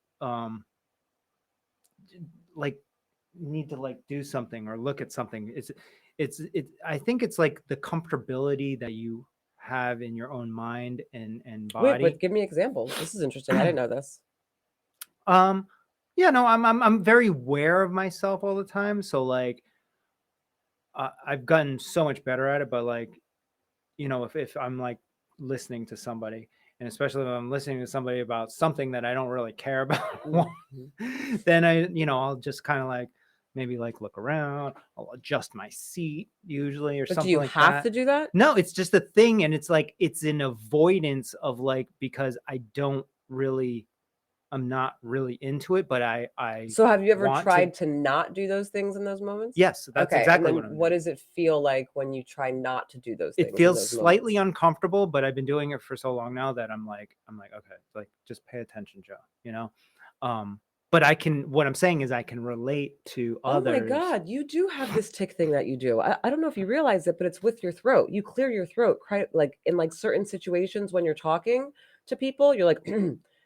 like need to like do something or look at something. It's I think it's like the comfortability that you have in your own mind and body. Wait, give me examples. This is interesting. I didn't know this. Yeah, no, I'm very aware of myself all the time. So like, I've gotten so much better at it. But like, you know, if I'm like listening to somebody, and especially if I'm listening to somebody about something that I don't really care about, then I'll just kind of like maybe like look around. I'll adjust my seat usually or something like that. Do you have to do that? No, it's just a thing, and it's like it's an avoidance of like, because I'm not really into it, but I So have you ever tried to not do those things in those moments? Yes, that's exactly what does it feel like when you try not to do those things? It feels slightly uncomfortable, but I've been doing it for so long now that I'm like, okay, like just pay attention, Joe, you know? But what I'm saying is I can relate to others. Oh my God, you do have this tic thing that you do. I don't know if you realize it, but it's with your throat. You clear your throat, like in like certain situations when you're talking to people, you're like,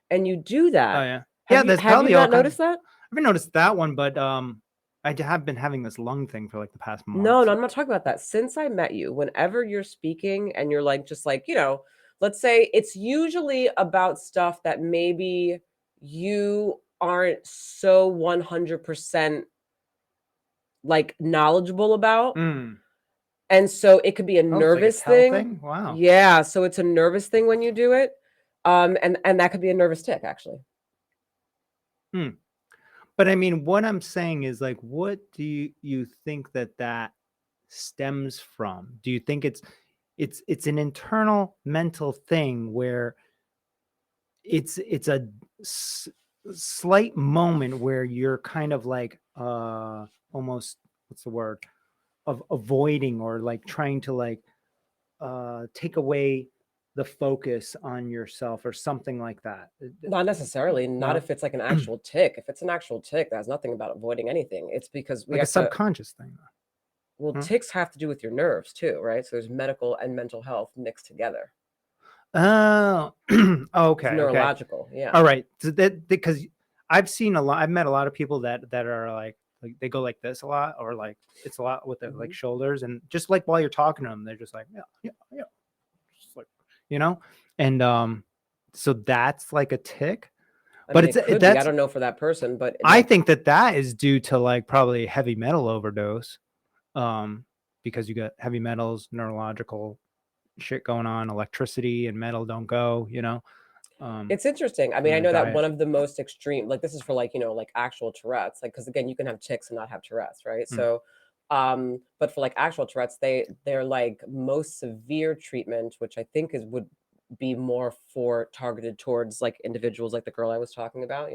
and you do that. Oh yeah. Have you not noticed that? I haven't noticed that one, but I have been having this lung thing for like the past month. No, I'm not talking about that. Since I met you, whenever you're speaking and you're like, just like, let's say it's usually about stuff that maybe you aren't so 100% like knowledgeable about. And so it could be a nervous thing. Wow. Yeah. So it's a nervous thing when you do it. And that could be a nervous tic, actually. But I mean, what I'm saying is like, what do you think that stems from? Do you think it's an internal mental thing where it's a slight moment where you're kind of like almost, what's the word, of avoiding or like trying to like take away the focus on yourself or something like that? Not necessarily. Not if it's like an actual tic. If it's an actual tic, that has nothing about avoiding anything. It's because we like have a subconscious thing. Well, tics have to do with your nerves too, right? So there's medical and mental health mixed together. Oh, okay. It's neurological, yeah. All right. So that, because I've met a lot of people that are like they go like this a lot, or like it's a lot with their like shoulders, and just like while you're talking to them, they're just like yeah, just like, and so that's like a tic. But I don't know for that person, but I think that is due to like probably heavy metal overdose, because you got heavy metals, neurological shit going on, electricity and metal don't go, it's interesting. I mean, I know that one of the most extreme, like this is for like, like actual Tourette's, like, because again, you can have tics and not have Tourette's, right? So, but for like actual Tourette's, they're like most severe treatment, which I think would be more targeted towards like individuals like the girl I was talking about,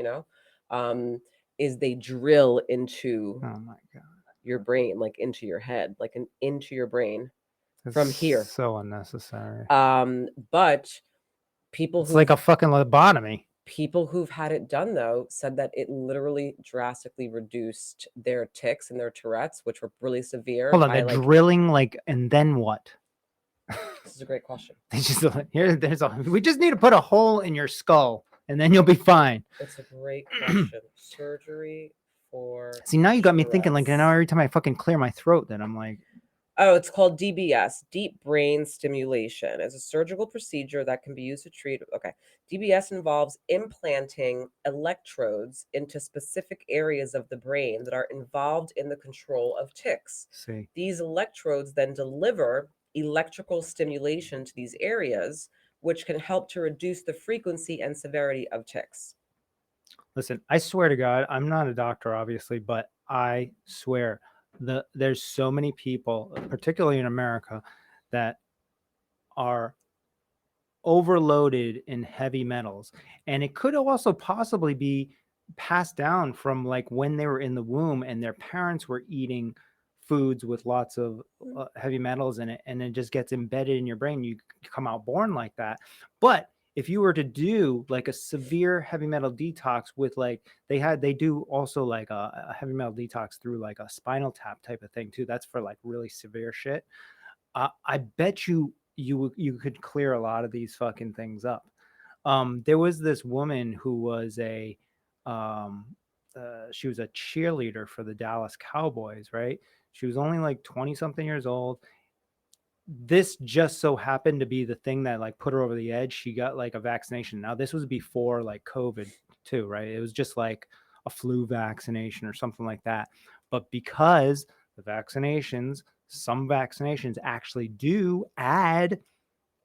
is they drill into oh my God, your brain, like into your head, like into your brain. from here. So unnecessary. But people It's like a fucking lobotomy. People who've had it done, though, said that it literally drastically reduced their tics and their Tourette's, which were really severe. Hold on, they're drilling, like, and then what? This is a great question. They just we just need to put a hole in your skull, and then you'll be fine. It's a great question. Surgery for See, now you got me thinking, like, now every time I fucking clear my throat, then I'm like, oh, it's called DBS, deep brain stimulation. It's a surgical procedure that can be used to treat. Okay. DBS involves implanting electrodes into specific areas of the brain that are involved in the control of tics. see. These electrodes then deliver electrical stimulation to these areas, which can help to reduce the frequency and severity of tics. Listen, I swear to God, I'm not a doctor, obviously, but I swear there's so many people, particularly in America, that are overloaded in heavy metals, and it could also possibly be passed down from like when they were in the womb and their parents were eating foods with lots of heavy metals in it, and it just gets embedded in your brain. You come out born like that. But if you were to do like a severe heavy metal detox with like they do also like a heavy metal detox through like a spinal tap type of thing too. That's for like really severe shit. I bet you could clear a lot of these fucking things up. There was this woman who was she was a cheerleader for the Dallas Cowboys, right? She was only like 20 something years old. This just so happened to be the thing that like put her over the edge. She got like a vaccination. Now this was before like COVID too, right? It was just like a flu vaccination or something like that. But because the vaccinations, some vaccinations actually do add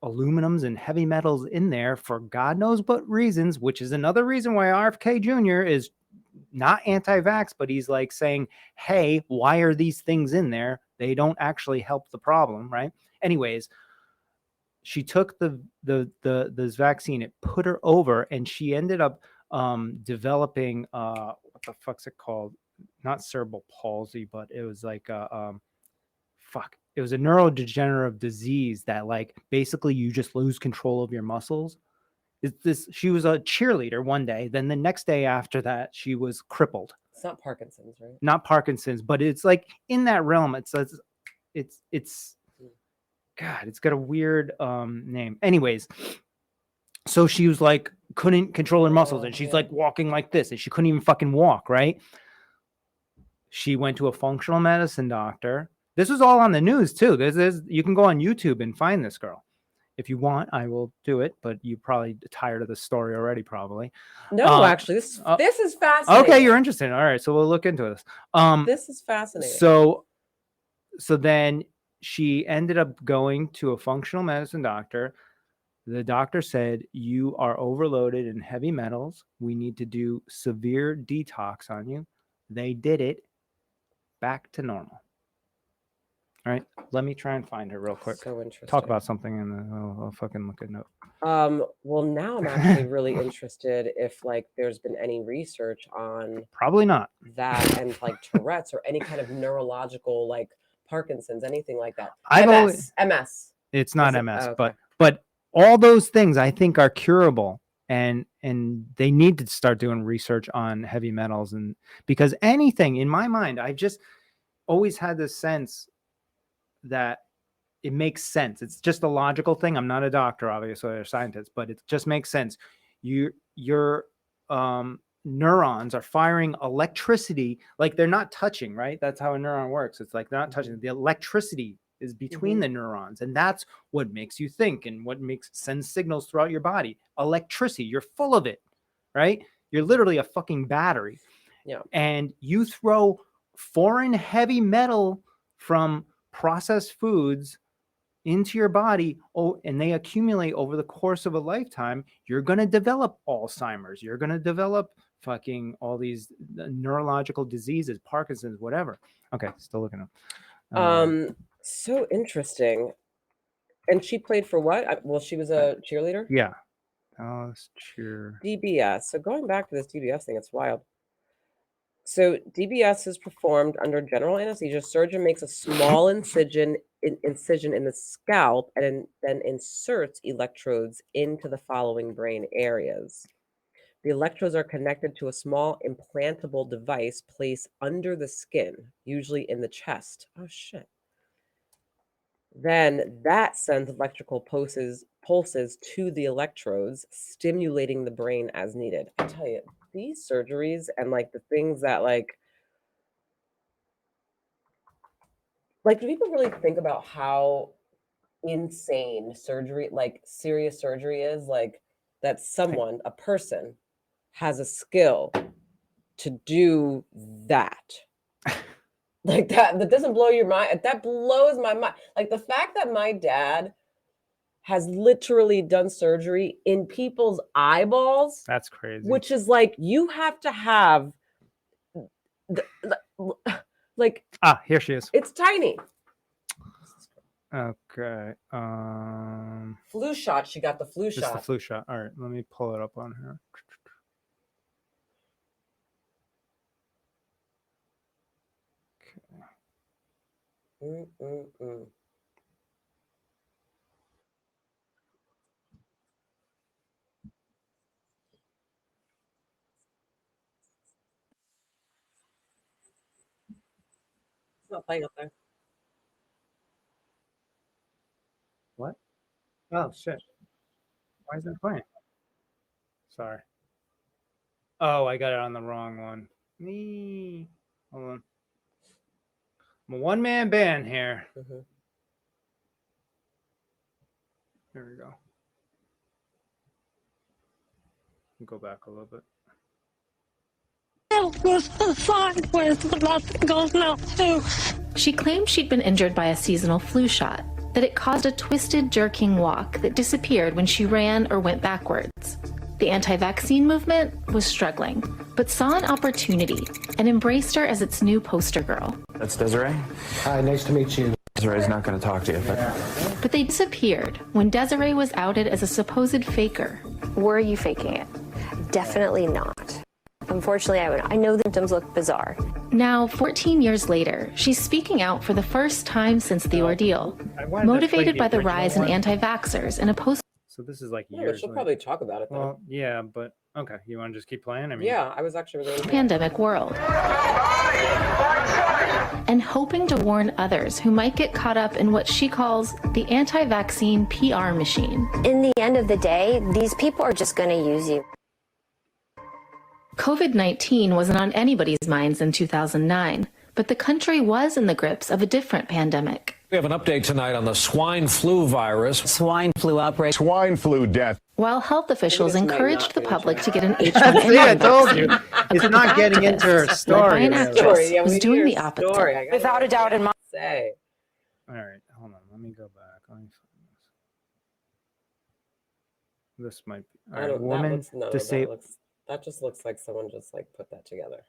aluminums and heavy metals in there for God knows what reasons, which is another reason why RFK Jr. is not anti-vax, but he's like saying, hey, why are these things in there? They don't actually help the problem, right? Anyways, she took this vaccine, it put her over, and she ended up developing what the fuck's it called? Not cerebral palsy, but it was like it was a neurodegenerative disease that like basically you just lose control of your muscles. She was a cheerleader one day, then the next day after that she was crippled. It's not Parkinson's, right? Not Parkinson's, but it's like in that realm. It's God, it's got a weird name. Anyways, so she was like couldn't control her muscles, and she's like walking like this, and she couldn't even fucking walk, right? She went to a functional medicine doctor. This was all on the news too. You can go on YouTube and find this girl. If you want, I will do it, but you're probably tired of the story already, probably. No, actually, this is fascinating. Okay, you're interested. All right, so we'll look into this. This is fascinating. So then she ended up going to a functional medicine doctor. The doctor said, you are overloaded in heavy metals. We need to do severe detox on you. They did it. Back to normal. All right, let me try and find her real quick. So interesting. Talk about something, and I'll fucking look at it up. Well, now I'm actually really interested if like there's been any research on probably not that and like Tourette's or any kind of neurological like Parkinson's, anything like that. MS. It's not MS, but all those things I think are curable, and they need to start doing research on heavy metals, and because anything in my mind, I just always had this sense that it makes sense. It's just a logical thing. I'm not a doctor, obviously, or a scientist, but it just makes sense. Your neurons are firing electricity, like they're not touching, right? That's how a neuron works. It's like they're not touching. The electricity is between the neurons, and that's what makes you think and what sends signals throughout your body. Electricity, you're full of it, right? You're literally a fucking battery. Yeah. And you throw foreign heavy metal from processed foods into your body, and they accumulate over the course of a lifetime, you're going to develop Alzheimer's. You're going to develop fucking all these neurological diseases, Parkinson's, whatever. Okay, still looking up. So interesting. And she played for what? Well, she was a cheerleader? Yeah. Oh, cheer. DBS. So going back to this DBS thing, it's wild. So DBS is performed under general anesthesia. Surgeon makes a small incision in the scalp and then inserts electrodes into the following brain areas. The electrodes are connected to a small implantable device placed under the skin, usually in the chest. Oh shit. Then that sends electrical pulses to the electrodes, stimulating the brain as needed. I tell you, these surgeries and like the things that like do people really think about how insane surgery, like serious surgery is? Like that someone, a person, has a skill to do that. Like that doesn't blow your mind. That blows my mind. Like the fact that my dad has literally done surgery in people's eyeballs. That's crazy. Which is like, you have to have like, here she is. It's tiny. Okay. Flu shot. She got the flu Just shot. the flu shot. All right, let me pull it up on her. Mm-mm-mm. It's not playing up there. What? Oh shit! Why is that playing? Sorry. Oh, I got it on the wrong one. Me. Hold on. I'm a one-man band here. Mm-hmm. Here we go. Go back a little bit. She claimed she'd been injured by a seasonal flu shot, that it caused a twisted, jerking walk that disappeared when she ran or went backwards. The anti-vaccine movement was struggling, but saw an opportunity and embraced her as its new poster girl. That's Desiree. Hi, nice to meet you. Desiree's not going to talk to you. But they disappeared when Desiree was outed as a supposed faker. Were you faking it? Definitely not. Unfortunately, I know the symptoms look bizarre. Now, 14 years later, she's speaking out for the first time since the ordeal, motivated by the rise in anti-vaxxers and opposed. So this is like Yeah, years. but she'll later. probably talk about it though. Well, yeah, but okay. You want to just keep playing? I mean, Yeah, I was actually really pandemic world. And hoping to warn others who might get caught up in what she calls the anti-vaccine PR machine. In the end of the day, these people are just going to use you. COVID-19 wasn't on anybody's minds in 2009, but the country was in the grips of a different pandemic. We have an update tonight on the swine flu virus. Swine flu outbreak. Swine flu death. While health officials encouraged the public to get an H1N1 I told you. vaccine, It's not getting into her led story. by an actress, was doing the opposite. Without a doubt in my say. All right, hold on. Let me go back. Let me find this. This might be. All right, woman disabled. That just looks like someone just like put that together.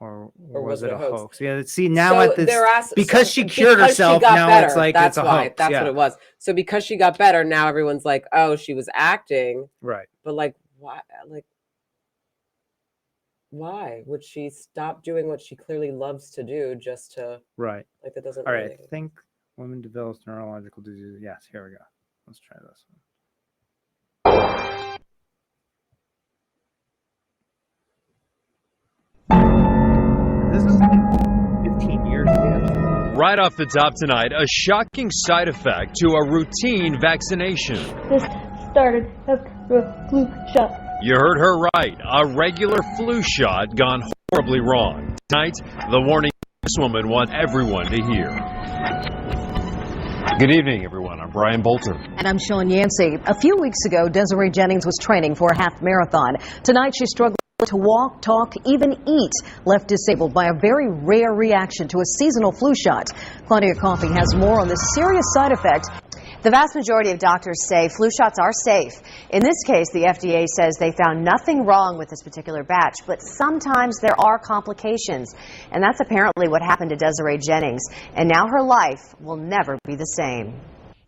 Or was it a hoax? Yeah, see So now at this because she cured because herself. She got now better, it's like that's it's a why. hoax. That's yeah. what it was. So because she got better, now everyone's like, oh, she was acting. Right. But like, why? Like, why would she stop doing what she clearly loves to do just to? Right. Like that doesn't. All really... right. I think women develops neurological disease. Yes. Here we go. Let's try this one. This is 15 years ago. Right off the top tonight, a shocking side effect to a routine vaccination. This started after a flu shot. You heard her right. A regular flu shot gone horribly wrong. Tonight, the warning this woman wants everyone to hear. Good evening, everyone. I'm Brian Bolter. And I'm Sean Yancey. A few weeks ago, Desiree Jennings was training for a half marathon. Tonight, she struggled to walk, talk, even eat, left disabled by a very rare reaction to a seasonal flu shot. Claudia Coffey has more on this serious side effect. The vast majority of doctors say flu shots are safe. In this case, the FDA says they found nothing wrong with this particular batch, but sometimes there are complications. And that's apparently what happened to Desiree Jennings. And now her life will never be the same.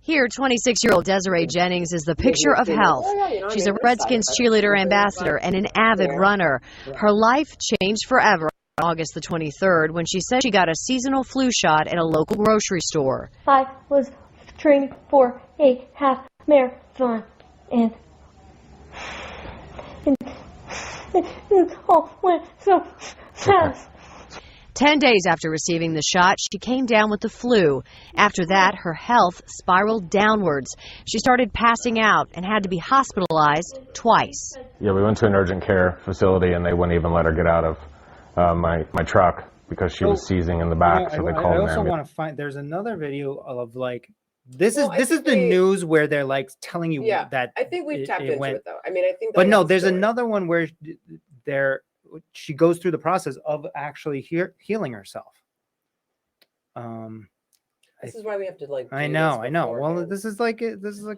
Here, 26-year-old Desiree Jennings is the picture of health. She's a Redskins cheerleader ambassador and an avid runner. Her life changed forever August the 23rd when she said she got a seasonal flu shot at a local grocery store. I was training for a half marathon and it all went so fast. 10 days after receiving the shot, she came down with the flu. After that, her health spiraled downwards. She started passing out and had to be hospitalized twice. Yeah, we went to an urgent care facility and they wouldn't even let her get out of my truck because she was seizing in the back. So they called I an also ambulance. want to find. There's another video of like this is the news where they're like telling you that. I think we've tapped into went, it though. I mean, I think. But no, there's another one where she goes through the process of actually healing herself. This is why we have to like. I know. Well, this is like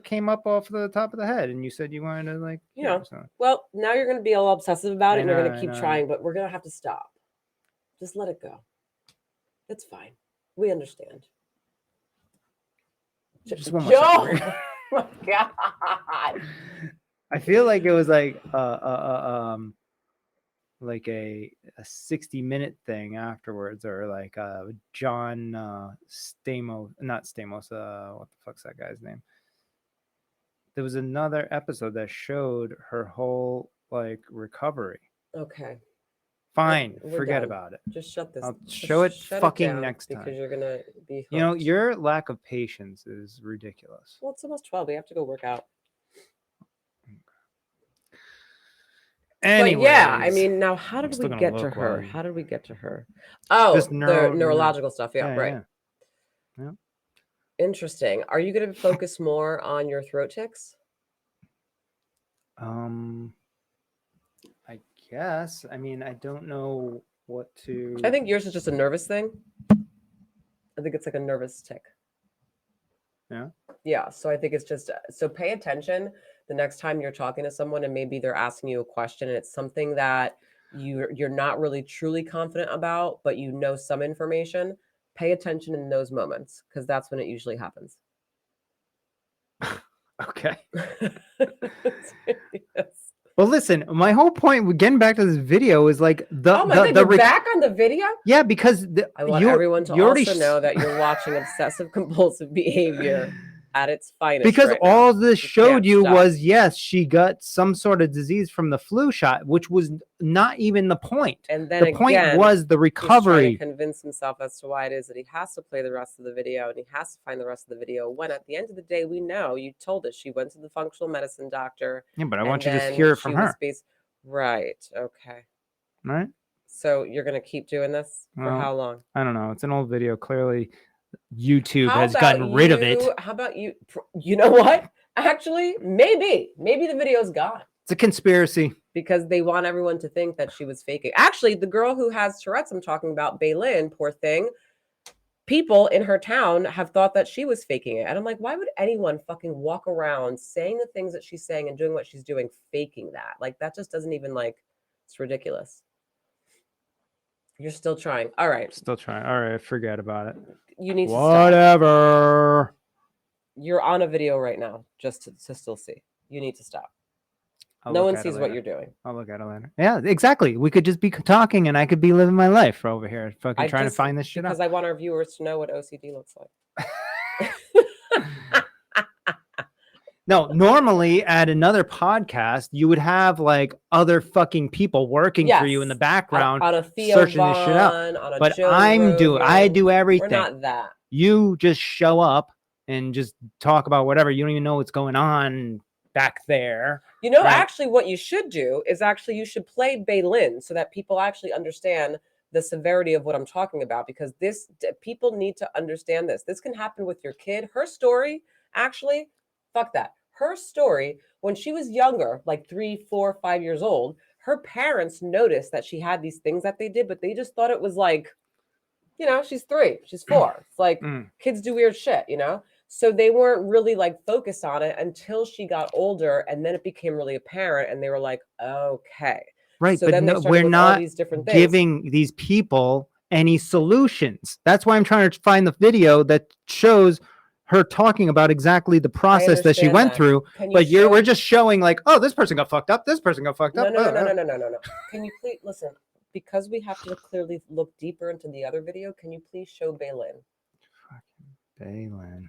came up off the top of the head, and you said you wanted to like. So. Well, now you're going to be all obsessive about it, and you're going to keep I know. trying, but we're going to have to stop. Just let it go. It's fine. We understand. Just one more Joe! second. Oh my God. I feel like it was like a 60-minute thing afterwards, or like John Stamos, not Stamos, what the fuck's that guy's name? There was another episode that showed her whole like recovery. Okay. Fine, We're forget done. about it. Just shut this. I'll just show it shut fucking down next time. because you're gonna be. You know, hooked. your lack of patience is ridiculous. Well, it's almost 12. We have to go work out. Anyways, but yeah, I mean, now how did we get to her? well. How did we get to her? Oh, the neurological stuff. Yeah, right. Yeah. Interesting. Are you going to focus more on your throat tics? I guess. I mean, I don't know what to. I think yours is just a nervous thing. I think it's like a nervous tic. Yeah. Yeah. So I think it's just so pay attention the next time you're talking to someone and maybe they're asking you a question and it's something that you're not really truly confident about, but you know some information. Pay attention in those moments because that's when it usually happens. Okay. Yes. Well, listen, my whole point, getting back to this video, is like Oh my God, you're back on the video? Yeah, because I want everyone to also know that you're watching obsessive compulsive behavior at its finest. Because right all now. this showed you stop. was, yes, she got some sort of disease from the flu shot, which was not even the point. And then the point again, was the recovery. He's trying to convince himself as to why it is that he has to play the rest of the video and he has to find the rest of the video. When at the end of the day, we know you told us she went to the functional medicine doctor. Yeah, but I want you to just hear it from her. Right. Okay. Right? So you're going to keep doing this for Well, how long? I don't know. It's an old video. Clearly, YouTube How has about gotten rid of it. How about you? You know what? Actually, maybe the video's gone. It's a conspiracy. Because they want everyone to think that she was faking. Actually, the girl who has Tourette's I'm talking about, Baylin, poor thing, people in her town have thought that she was faking it. And I'm like, why would anyone fucking walk around saying the things that she's saying and doing what she's doing, faking that? Like, that just doesn't even it's ridiculous. You're still trying. All right. Still trying. All right. Forget about it. You need to Whatever. stop. You're on a video right now, just to still see. You need to stop. No one sees what you're doing. I'll look at it later. Yeah, exactly. We could just be talking and I could be living my life over here, fucking trying to find this shit out. Because I want our viewers to know what OCD looks like. No, normally at another podcast, you would have like other fucking people working for you in the background, on a Theo searching Von, this shit out. on a But Joe I do Rogan. everything. We're not that. You just show up and just talk about whatever. You don't even know what's going on back there. You know, right? actually, what you should do is you should play Baylin so that people actually understand the severity of what I'm talking about, because people need to understand this. This can happen with your kid. Her story, actually, fuck that. Her story, when she was younger, like 3, 4, 5 years old, her parents noticed that she had these things that they did, but they just thought it was like, she's 3, she's 4. It's like kids do weird shit, So they weren't really focused on it until she got older, and then it became really apparent, and they were like, okay. Right, so but then we're not these different things. giving these people any solutions. That's why I'm trying to find the video that shows her talking about exactly the process that she went through. But we're just showing like, oh, this person got fucked up. This person got fucked up. No. Can you please listen? because we have to clearly look deeper into the other video, can you please show Baylin? Baylin.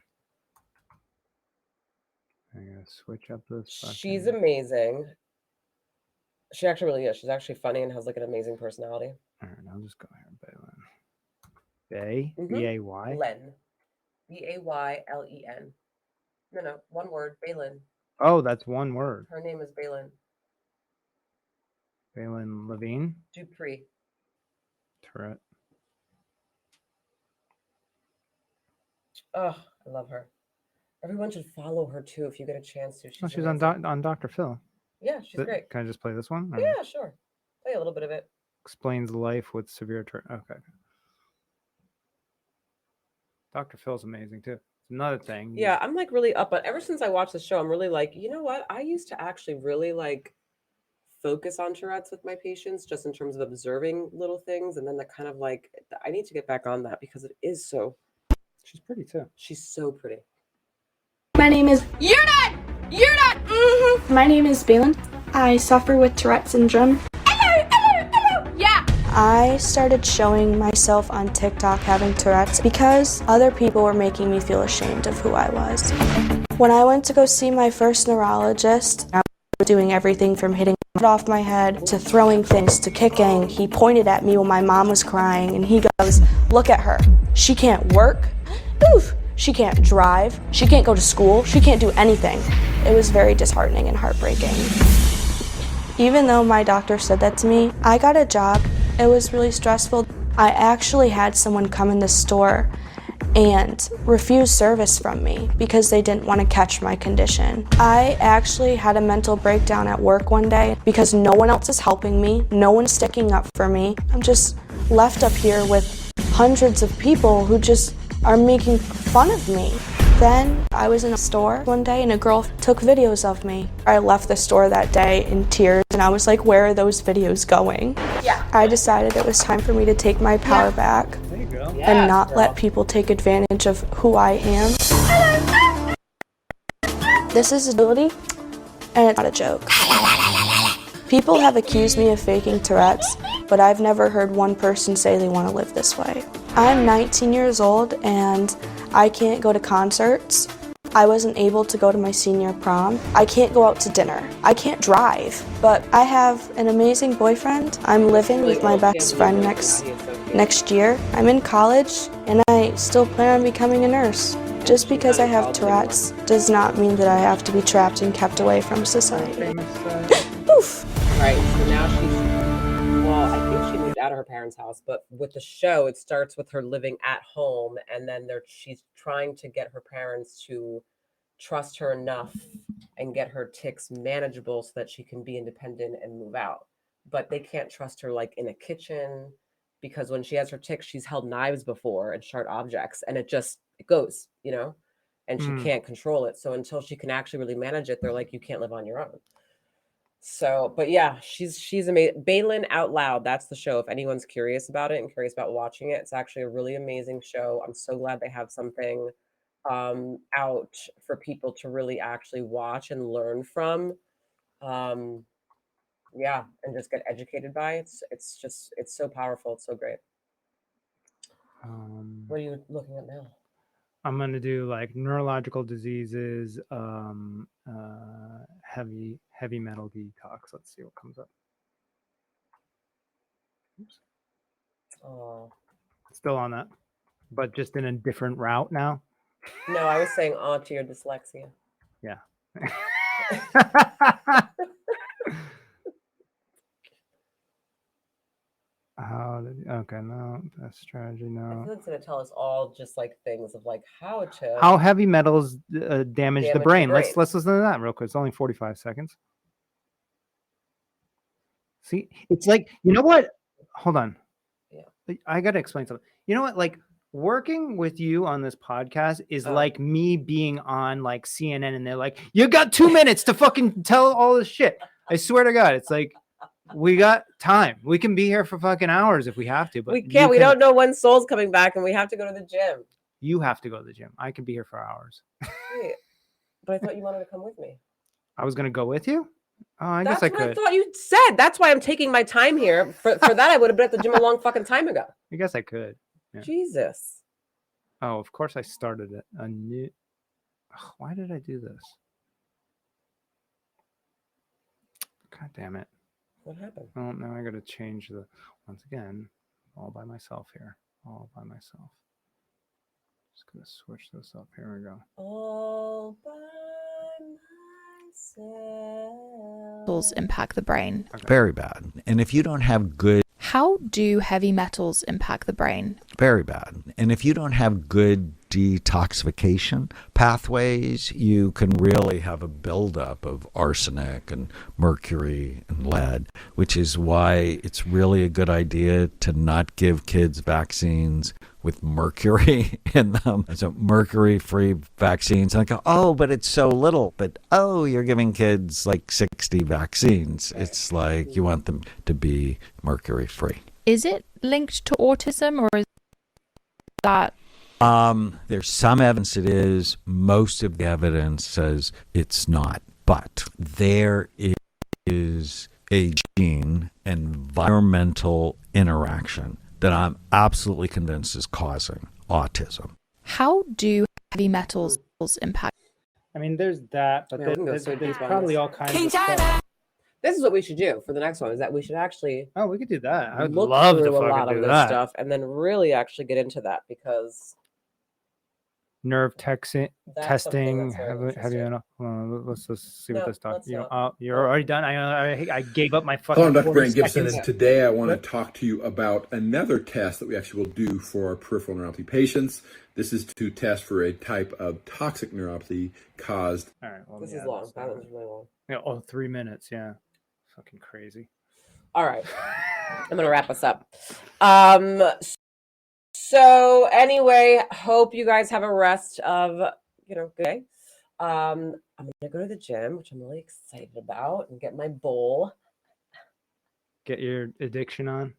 I'm gonna switch up this. She's amazing. She actually really is. She's actually funny and has like an amazing personality. All right, I'll just go here. Baylin. B-A-Y? Len. B-A-Y-L-E-N. No, one word. Baylin. Oh, that's one word. Her name is Baylin. Baylin Levine? Dupree. Tourette. Oh, I love her. Everyone should follow her too if you get a chance to. She's on Dr. Phil. Yeah, she's great. Can I just play this one? Or? Yeah, sure. Play a little bit of it. Explains life with severe Okay. Dr. Phil's amazing too. It's another thing. Yeah, I'm like really up on. Ever since I watched the show, I'm really like, you know what? I used to actually really like focus on Tourette's with my patients, just in terms of observing little things, and then the kind of like, I need to get back on that because it is so. She's pretty too. She's so pretty. My name is. You're not. You're not. My name is Baylin. I suffer with Tourette syndrome. Hello. Yeah. I started showing myself on TikTok having Tourette's because other people were making me feel ashamed of who I was. When I went to go see my first neurologist, I was doing everything from hitting off my head to throwing things to kicking. He pointed at me when my mom was crying and he goes, "Look at her. She can't work. Oof. She can't drive. She can't go to school. She can't do anything." It was very disheartening and heartbreaking. Even though my doctor said that to me, I got a job. It was really stressful. I actually had someone come in the store and refuse service from me because they didn't want to catch my condition. I actually had a mental breakdown at work one day because no one else is helping me, no one's sticking up for me. I'm just left up here with hundreds of people who just are making fun of me. Then I was in a store one day and a girl took videos of me. I left the store that day in tears and I was like, where are those videos going? Yeah. I decided it was time for me to take my power back and not let people take advantage of who I am. This is a disability and it's not a joke. People have accused me of faking Tourette's, but I've never heard one person say they want to live this way. I'm 19 years old and I can't go to concerts. I wasn't able to go to my senior prom. I can't go out to dinner. I can't drive, but I have an amazing boyfriend. I'm living with my best friend next year. I'm in college and I still plan on becoming a nurse. Just because I have Tourette's does not mean that I have to be trapped and kept away from society. Oof. Right, so now I think she moved out of her parents' house, but with the show, it starts with her living at home, and then she's trying to get her parents to trust her enough and get her tics manageable so that she can be independent and move out. But they can't trust her like in a kitchen because when she has her tics, she's held knives before and sharp objects, and it goes, and she can't control it. So until she can actually really manage it, they're like, you can't live on your own. So, but yeah, she's amazing. Baylin Out Loud, that's the show. If anyone's curious about it and curious about watching it, it's actually a really amazing show. I'm so glad they have something out for people to really actually watch and learn from. Yeah, and just get educated by. It's so powerful. It's so great. What are you looking at now? I'm going to do like neurological diseases, heavy metal detox. Let's see what comes up. Oops. Oh. Still on that, but just in a different route now. No, I was saying to your dyslexia. Yeah. Okay, no, that's strategy, no. I think it's going to tell us all just like things of like how heavy metals damage the brain. Let's listen to that real quick. It's only 45 seconds. See, it's like, you know what? Hold on. Yeah. I got to explain something. You know what? Like working with you on this podcast is like me being on like CNN and they're like, you got 2 minutes to fucking tell all this shit. I swear to God, it's like, we got time. We can be here for fucking hours if we have to, but we can't. We don't know when Soul's coming back and we have to go to the gym. You have to go to the gym. I can be here for hours. Wait, but I thought you wanted to come with me. I was going to go with you. Oh, I guess I could. That's what I thought you said. That's why I'm taking my time here. For that, I would have been at the gym a long fucking time ago. I guess I could. Yeah. Jesus. Oh, of course I started it. A new. Oh, why did I do this? God damn it. What happened? Oh, now I got to change the. Once again, all by myself here. All by myself. Just gonna switch this up. Here we go. All by myself. Impact the brain. Okay. Very bad. And if you don't have good. How do heavy metals impact the brain? Very bad. And if you don't have good detoxification pathways, you can really have a buildup of arsenic and mercury and lead, which is why it's really a good idea to not give kids vaccines with mercury in them. So mercury-free vaccines. And I go, oh, but it's so little. But, oh, you're giving kids like 60 vaccines. It's like you want them to be mercury-free. Is it linked to autism, or is that... There's some evidence it is. Most of the evidence says it's not. But there is a gene environmental interaction that I'm absolutely convinced is causing autism. How do heavy metals impact? I mean, there's that, but there's probably all kinds of stuff. This is what we should do for the next one, is that we should actually we could do that. I would look love to through a fucking lot do of this that. stuff and then really actually get into that, because Nerve something testing. that's very Have you interesting. know? Let's just see what No, this talks. let's You know, not. you're already done. I gave up my fucking. Hello, I'm Dr. 40 Brandon Gibson, seconds. and today I want to talk to you about another test that we actually will do for our peripheral neuropathy patients. This is to test for a type of toxic neuropathy caused. All right, well, This is long. That was really long. Yeah, 3 minutes. Yeah, fucking crazy. All right. I'm going to wrap us up. So anyway, hope you guys have a rest of, good day. I'm going to go to the gym, which I'm really excited about, and get my bowl. Get your addiction on.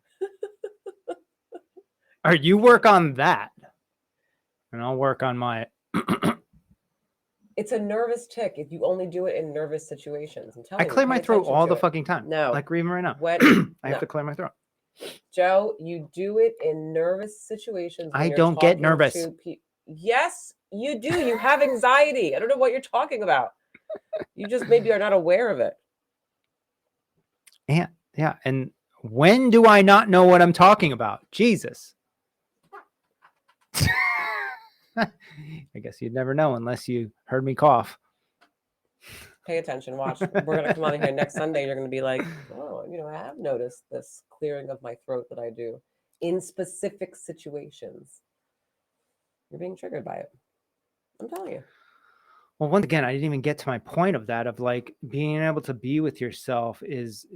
All right, you work on that, and I'll work on my. It's a nervous tick if you only do it in nervous situations. I'm telling I you, clear pay my throat attention all to the it. fucking time. No. Like even right now. I have to clear my throat. Joe, you do it in nervous situations. when I you're don't get talking nervous. to yes, you do. You have anxiety. I don't know what you're talking about. You just maybe are not aware of it. Yeah. And when do I not know what I'm talking about? Jesus. I guess you'd never know unless you heard me cough. Pay attention. Watch. We're going to come on here next Sunday. You're going to be like, oh, I have noticed this clearing of my throat that I do in specific situations. You're being triggered by it. I'm telling you. Well, once again, I didn't even get to my point of that, of like being able to be with yourself is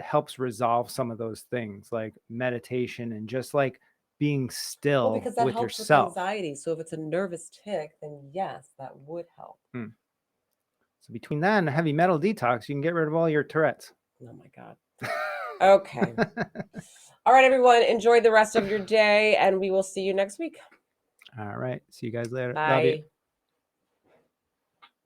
helps resolve some of those things, like meditation and just like being still because that with helps yourself. with anxiety. So if it's a nervous tick, then yes, that would help. So between that and a heavy metal detox, you can get rid of all your Tourette's. Oh my God. Okay. All right, everyone. Enjoy the rest of your day, and we will see you next week. All right. See you guys later. Bye. Love you.